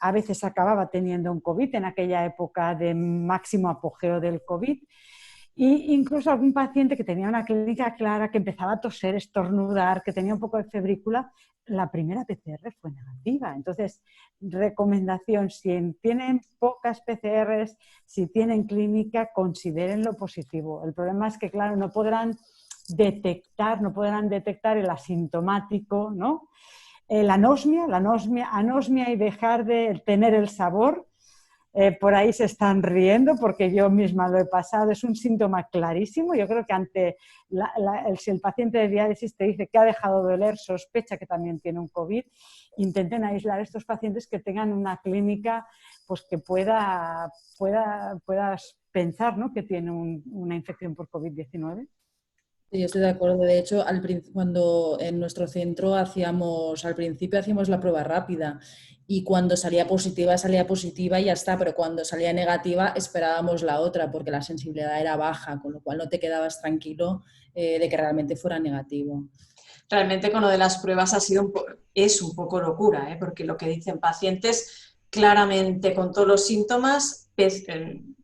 a veces acababa teniendo un COVID en aquella época de máximo apogeo del COVID. Y incluso algún paciente que tenía una clínica clara, que empezaba a toser, estornudar, que tenía un poco de febrícula, la primera PCR fue negativa. Entonces, recomendación, si tienen pocas PCRs, si tienen clínica, considérenlo positivo. El problema es que, claro, no podrán detectar el asintomático, ¿no? La anosmia y dejar de tener el sabor. Por ahí se están riendo porque yo misma lo he pasado, es un síntoma clarísimo. Yo creo que si el paciente de diálisis te dice que ha dejado de doler, sospecha que también tiene un COVID, intenten aislar a estos pacientes que tengan una clínica pues que puedas pensar, ¿no?, que tiene una infección por COVID-19. Sí, estoy de acuerdo. De hecho, cuando en nuestro centro al principio hacíamos la prueba rápida y cuando salía positiva y ya está, pero cuando salía negativa esperábamos la otra porque la sensibilidad era baja, con lo cual no te quedabas tranquilo de que realmente fuera negativo. Realmente con lo de las pruebas es un poco locura, ¿eh? Porque lo que dicen pacientes claramente con todos los síntomas,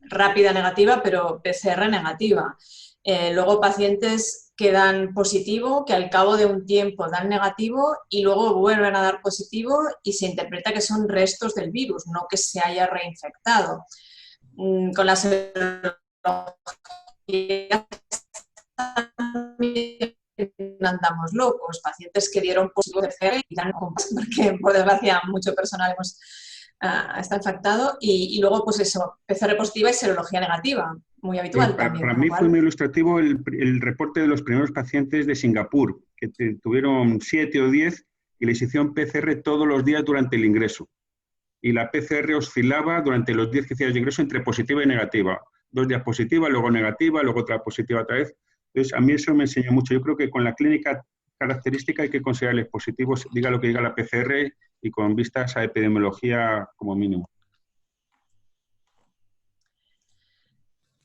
rápida negativa, pero PCR negativa. Luego pacientes que dan positivo, que al cabo de un tiempo dan negativo y luego vuelven a dar positivo y se interpreta que son restos del virus, no que se haya reinfectado. Con la serología andamos locos, pacientes que dieron positivo de PCR y dan porque por desgracia mucho personal está infectado y luego pues eso, PCR positiva y serología negativa, muy habitual también. Para mí fue muy ilustrativo el reporte de los primeros pacientes de Singapur, que tuvieron 7 o 10 y les hicieron PCR todos los días durante el ingreso. Y la PCR oscilaba durante los 10 que hacías de ingreso entre positiva y negativa. 2 días positiva, luego negativa, luego otra positiva otra vez. Entonces, a mí eso me enseñó mucho. Yo creo que con la clínica característica hay que considerarles positivos, diga lo que diga la PCR, y con vistas a epidemiología como mínimo.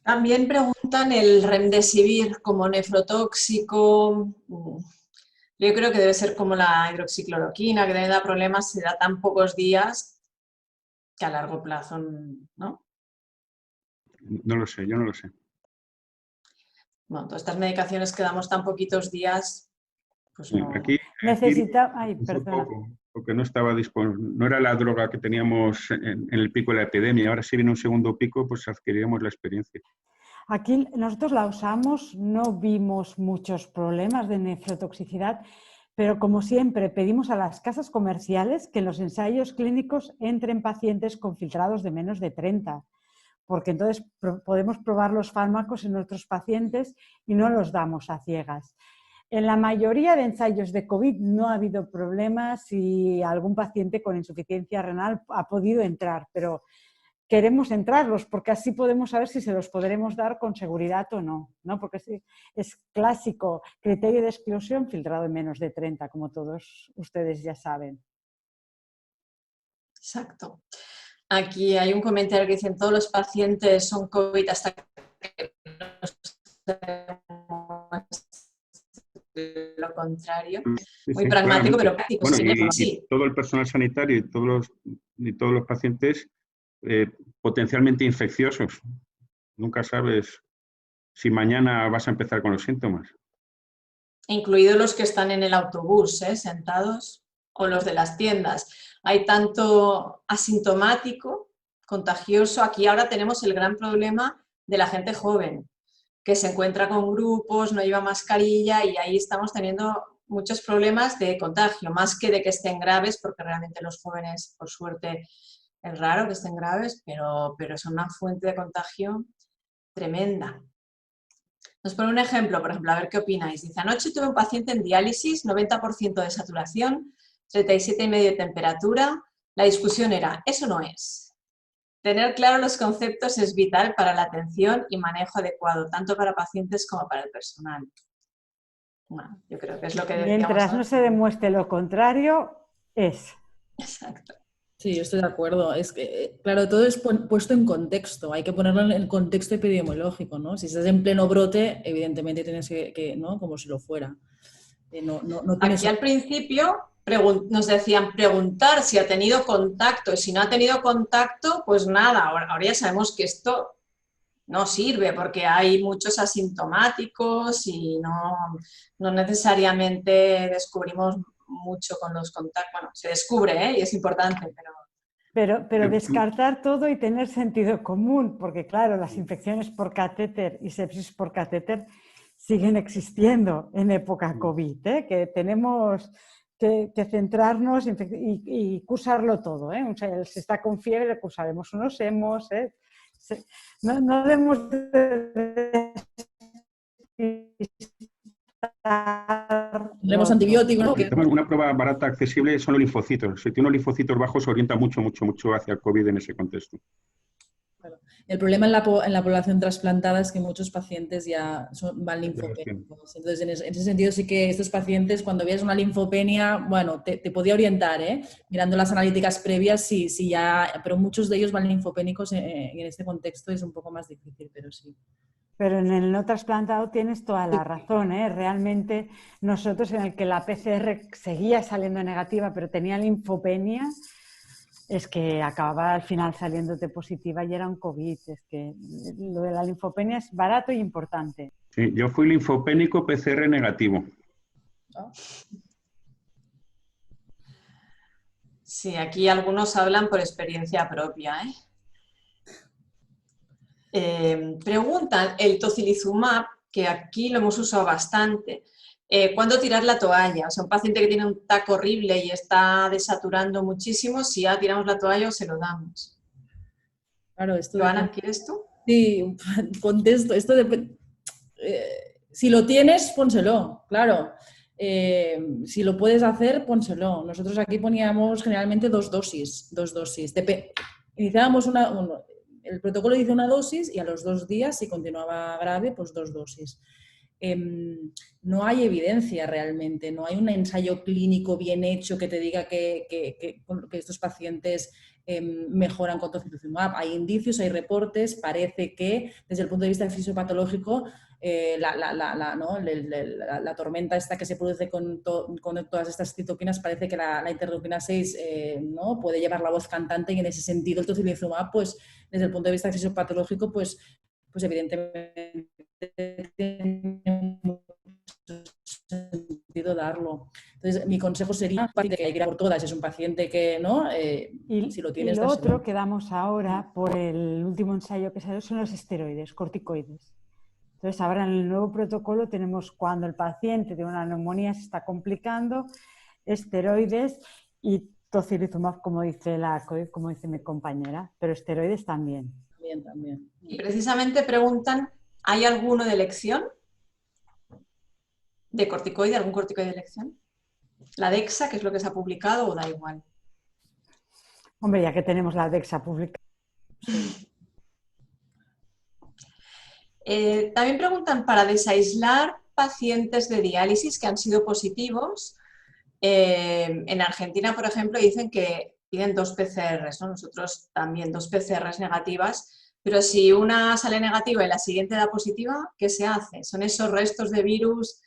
También preguntan el remdesivir como nefrotóxico. Yo creo que debe ser como la hidroxicloroquina, que debe dar problemas, se da tan pocos días que a largo plazo, ¿no? No lo sé, yo no lo sé. Bueno, todas estas medicaciones que damos tan poquitos días, pues no. Aquí perdona. Poco, porque no estaba disponible, no era la droga que teníamos en el pico de la epidemia. Ahora si viene un segundo pico, pues adquiriremos la experiencia. Aquí nosotros la usamos, no vimos muchos problemas de nefrotoxicidad, pero como siempre pedimos a las casas comerciales que en los ensayos clínicos entren pacientes con filtrados de menos de 30, porque entonces podemos probar los fármacos en nuestros pacientes y no los damos a ciegas. En la mayoría de ensayos de COVID no ha habido problemas y algún paciente con insuficiencia renal ha podido entrar, pero queremos entrarlos porque así podemos saber si se los podremos dar con seguridad o no, ¿no? Porque es clásico, criterio de exclusión, filtrado en menos de 30, como todos ustedes ya saben. Exacto. Aquí hay un comentario que dicen todos los pacientes son COVID hasta que lo contrario. Muy pragmático, pero práctico. Bueno, y todo el personal sanitario y todos los pacientes potencialmente infecciosos. Nunca sabes si mañana vas a empezar con los síntomas. Incluidos los que están en el autobús, sentados, o los de las tiendas. Hay tanto asintomático, contagioso. Aquí ahora tenemos el gran problema de la gente joven, que se encuentra con grupos, no lleva mascarilla y ahí estamos teniendo muchos problemas de contagio, más que de que estén graves, porque realmente los jóvenes, por suerte, es raro que estén graves, pero son una fuente de contagio tremenda. Nos pone un ejemplo, por ejemplo, a ver qué opináis. Dice, anoche tuve un paciente en diálisis, 90% de saturación, 37,5 de temperatura. La discusión era, eso no es. Tener claro los conceptos es vital para la atención y manejo adecuado, tanto para pacientes como para el personal. Bueno, yo creo que es lo que decíamos. Mientras no se demuestre lo contrario, es. Exacto. Sí, yo estoy de acuerdo. Es que, claro, todo es puesto en contexto. Hay que ponerlo en el contexto epidemiológico, ¿no? Si estás en pleno brote, evidentemente tienes que ¿no? Como si lo fuera. No tienes... Aquí al principio nos decían preguntar si ha tenido contacto, y si no ha tenido contacto, pues nada, ahora ya sabemos que esto no sirve porque hay muchos asintomáticos y no necesariamente descubrimos mucho con los contactos. Bueno, se descubre, ¿eh? Y es importante, Pero descartar todo y tener sentido común, porque claro, las infecciones por catéter y sepsis por catéter siguen existiendo en época COVID, ¿eh? Que tenemos que centrarnos y cursarlo todo, ¿eh? O sea, si está con fiebre, cursaremos unos hemos, ¿eh? No debemos Tendremos antibióticos, ¿no? Una prueba barata, accesible, son los linfocitos. Si tiene unos linfocitos bajos, se orienta mucho hacia el COVID en ese contexto. Claro. El problema en la población trasplantada es que muchos pacientes ya van linfopénicos. Entonces, en ese sentido, sí que estos pacientes, cuando veas una linfopenia, bueno, te podía orientar, ¿eh? Mirando las analíticas previas, sí ya, pero muchos de ellos van linfopénicos en este contexto es un poco más difícil, pero sí. Pero en el no trasplantado tienes toda la razón, ¿eh? Realmente nosotros en el que la PCR seguía saliendo negativa, pero tenía linfopenia, es que acababa al final saliéndote positiva y era un COVID. Es que lo de la linfopenia es barato y importante. Sí, yo fui linfopénico PCR negativo. sí, aquí algunos hablan por experiencia propia, ¿eh? Preguntan el tocilizumab, que aquí lo hemos usado bastante, ¿cuándo tirar la toalla? O sea, un paciente que tiene un TAC horrible y está desaturando muchísimo, si ya tiramos la toalla o se lo damos. Claro, esto Joana, ¿quieres tú? Sí, contesto. Esto depende. Si lo tienes, pónselo, claro. Si lo puedes hacer, pónselo. Nosotros aquí poníamos generalmente dos dosis. Iniciábamos el protocolo dice una dosis y a los 2 días, si continuaba grave, pues 2 dosis. No hay evidencia realmente, no hay un ensayo clínico bien hecho que te diga que estos pacientes mejoran con tocilizumab. Hay indicios, hay reportes, parece que desde el punto de vista fisiopatológico la tormenta esta que se produce con todas estas citoquinas, parece que la interleuquina 6 ¿no? puede llevar la voz cantante, y en ese sentido el tocilizumab, pues desde el punto de vista fisiopatológico, pues evidentemente tiene mucho sentido darlo. Entonces, mi consejo sería que hay que ir a por todas. Es un paciente que, ¿no? Si lo tienes, y lo otro que damos ahora, por el último ensayo que salió, son los esteroides, corticoides. Entonces, ahora en el nuevo protocolo tenemos, cuando el paciente de una neumonía se está complicando, esteroides y tocilizumab, como dice mi compañera, pero esteroides también. También. Y precisamente preguntan, ¿hay alguno de elección? ¿De corticoide? ¿Algún corticoide de elección? ¿La DEXA, que es lo que se ha publicado, o da igual? Hombre, ya que tenemos la DEXA publicada. Sí. También preguntan para desaislar pacientes de diálisis que han sido positivos. En Argentina, por ejemplo, dicen que piden 2 PCRs, ¿no? Nosotros también 2 PCRs negativas, pero si una sale negativa y la siguiente da positiva, ¿qué se hace? Son esos restos de virus,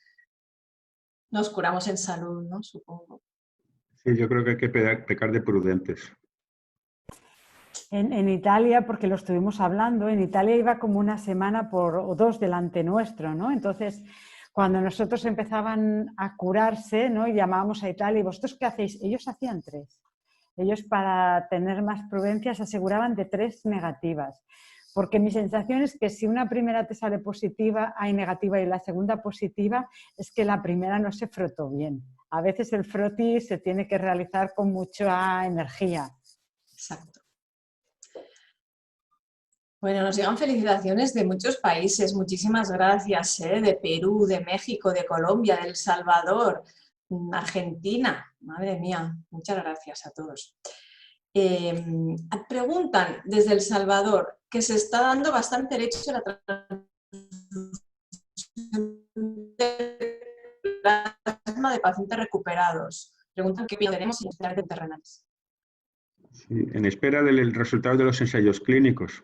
nos curamos en salud, ¿no? Supongo. Sí, yo creo que hay que pecar de prudentes. En Italia, porque lo estuvimos hablando, en Italia iba como una semana o 2 delante nuestro, ¿no? Entonces, cuando nosotros empezaban a curarse, ¿no? Y llamábamos a Italia, ¿y vosotros qué hacéis? Ellos hacían 3. Ellos, para tener más prudencia, se aseguraban de 3 negativas. Porque mi sensación es que si una primera te sale positiva, hay negativa, y la segunda positiva, es que la primera no se frotó bien. A veces el frotis se tiene que realizar con mucha energía. Exacto. Bueno, nos llegan felicitaciones de muchos países. Muchísimas gracias, de Perú, de México, de Colombia, de El Salvador, Argentina. Madre mía, muchas gracias a todos. Preguntan desde El Salvador que se está dando bastante derecho a la transfusión de de pacientes recuperados. Preguntan qué tenemos en espera de terrenales. Sí, en espera del resultado de los ensayos clínicos.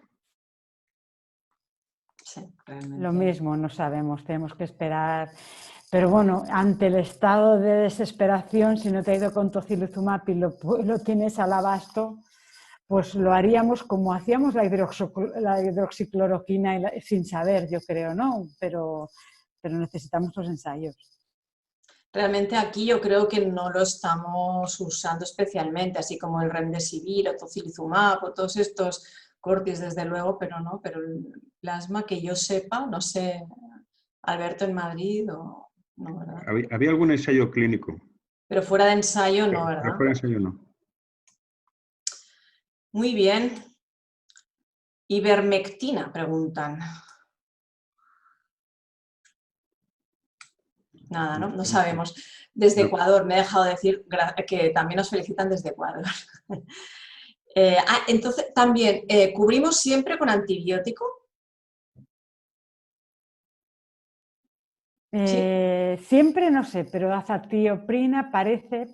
Sí, realmente. Lo mismo, no sabemos, tenemos que esperar. Pero bueno, ante el estado de desesperación, si no te ha ido con tocilizumab y lo tienes al abasto, pues lo haríamos como hacíamos la hidroxicloroquina sin saber, yo creo, ¿no? Pero necesitamos los ensayos. Realmente aquí yo creo que no lo estamos usando especialmente, así como el remdesivir o tocilizumab o todos estos cortis, desde luego, pero el plasma que yo sepa, no sé, Alberto en Madrid o no, ¿verdad? Había algún ensayo clínico. Pero fuera de ensayo no, ¿verdad? Pero fuera de ensayo no. Muy bien. Ivermectina, preguntan. Nada, ¿no? No sabemos. Desde No. Ecuador, me he dejado decir que también nos felicitan desde Ecuador. Entonces, también, ¿cubrimos siempre con antibiótico? ¿Sí? Siempre no sé, pero azatioprina parece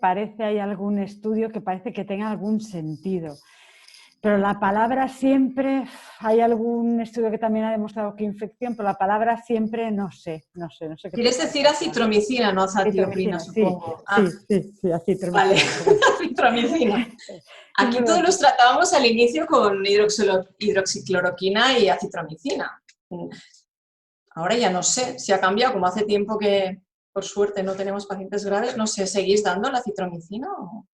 hay algún estudio que parece que tenga algún sentido. Pero la palabra siempre, hay algún estudio que también ha demostrado que infección, pero la palabra siempre no sé qué. ¿Quieres decir acitromicina, no azatioprina, supongo? Sí, acitromicina. Vale, acitromicina. Aquí todos los tratábamos al inicio con hidroxicloroquina y acitromicina. Ahora ya no sé si ha cambiado, como hace tiempo que, por suerte, no tenemos pacientes graves, no sé, ¿seguís dando la acitromicina o...?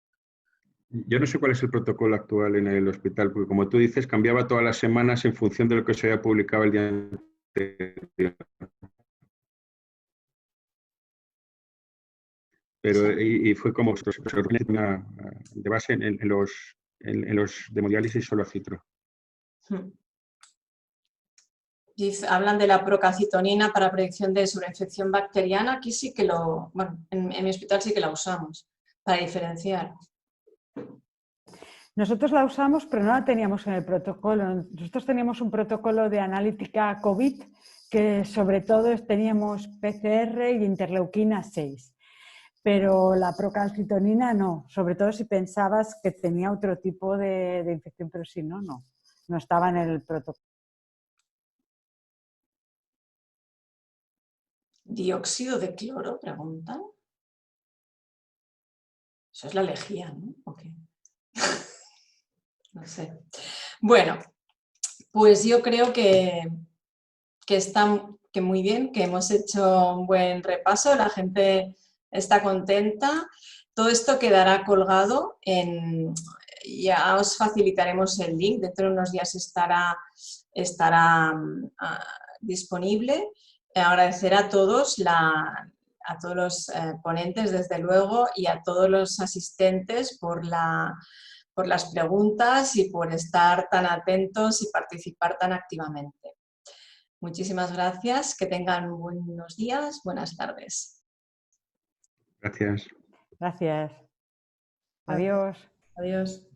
Yo no sé cuál es el protocolo actual en el hospital, porque como tú dices, cambiaba todas las semanas en función de lo que se había publicado el día anterior. Pero, y fue como de base en los de hemodiálisis solo acitro. Hablan de la procalcitonina para predicción de sobreinfección bacteriana. Aquí sí que en mi hospital sí que la usamos para diferenciar. Nosotros la usamos, pero no la teníamos en el protocolo. Nosotros teníamos un protocolo de analítica COVID que sobre todo teníamos PCR y interleuquina 6. Pero la procalcitonina no, sobre todo si pensabas que tenía otro tipo de infección, pero si no, no estaba en el protocolo. ¿Dióxido de cloro? Preguntan. Eso es la lejía, ¿no? Okay. No sé. Bueno, pues yo creo que está muy bien, que hemos hecho un buen repaso, la gente está contenta. Todo esto quedará colgado ya os facilitaremos el link, dentro de unos días estará disponible. Agradecer a todos los ponentes, desde luego, y a todos los asistentes por las preguntas y por estar tan atentos y participar tan activamente. Muchísimas gracias, que tengan buenos días, buenas tardes. Gracias. Gracias. Adiós. Adiós.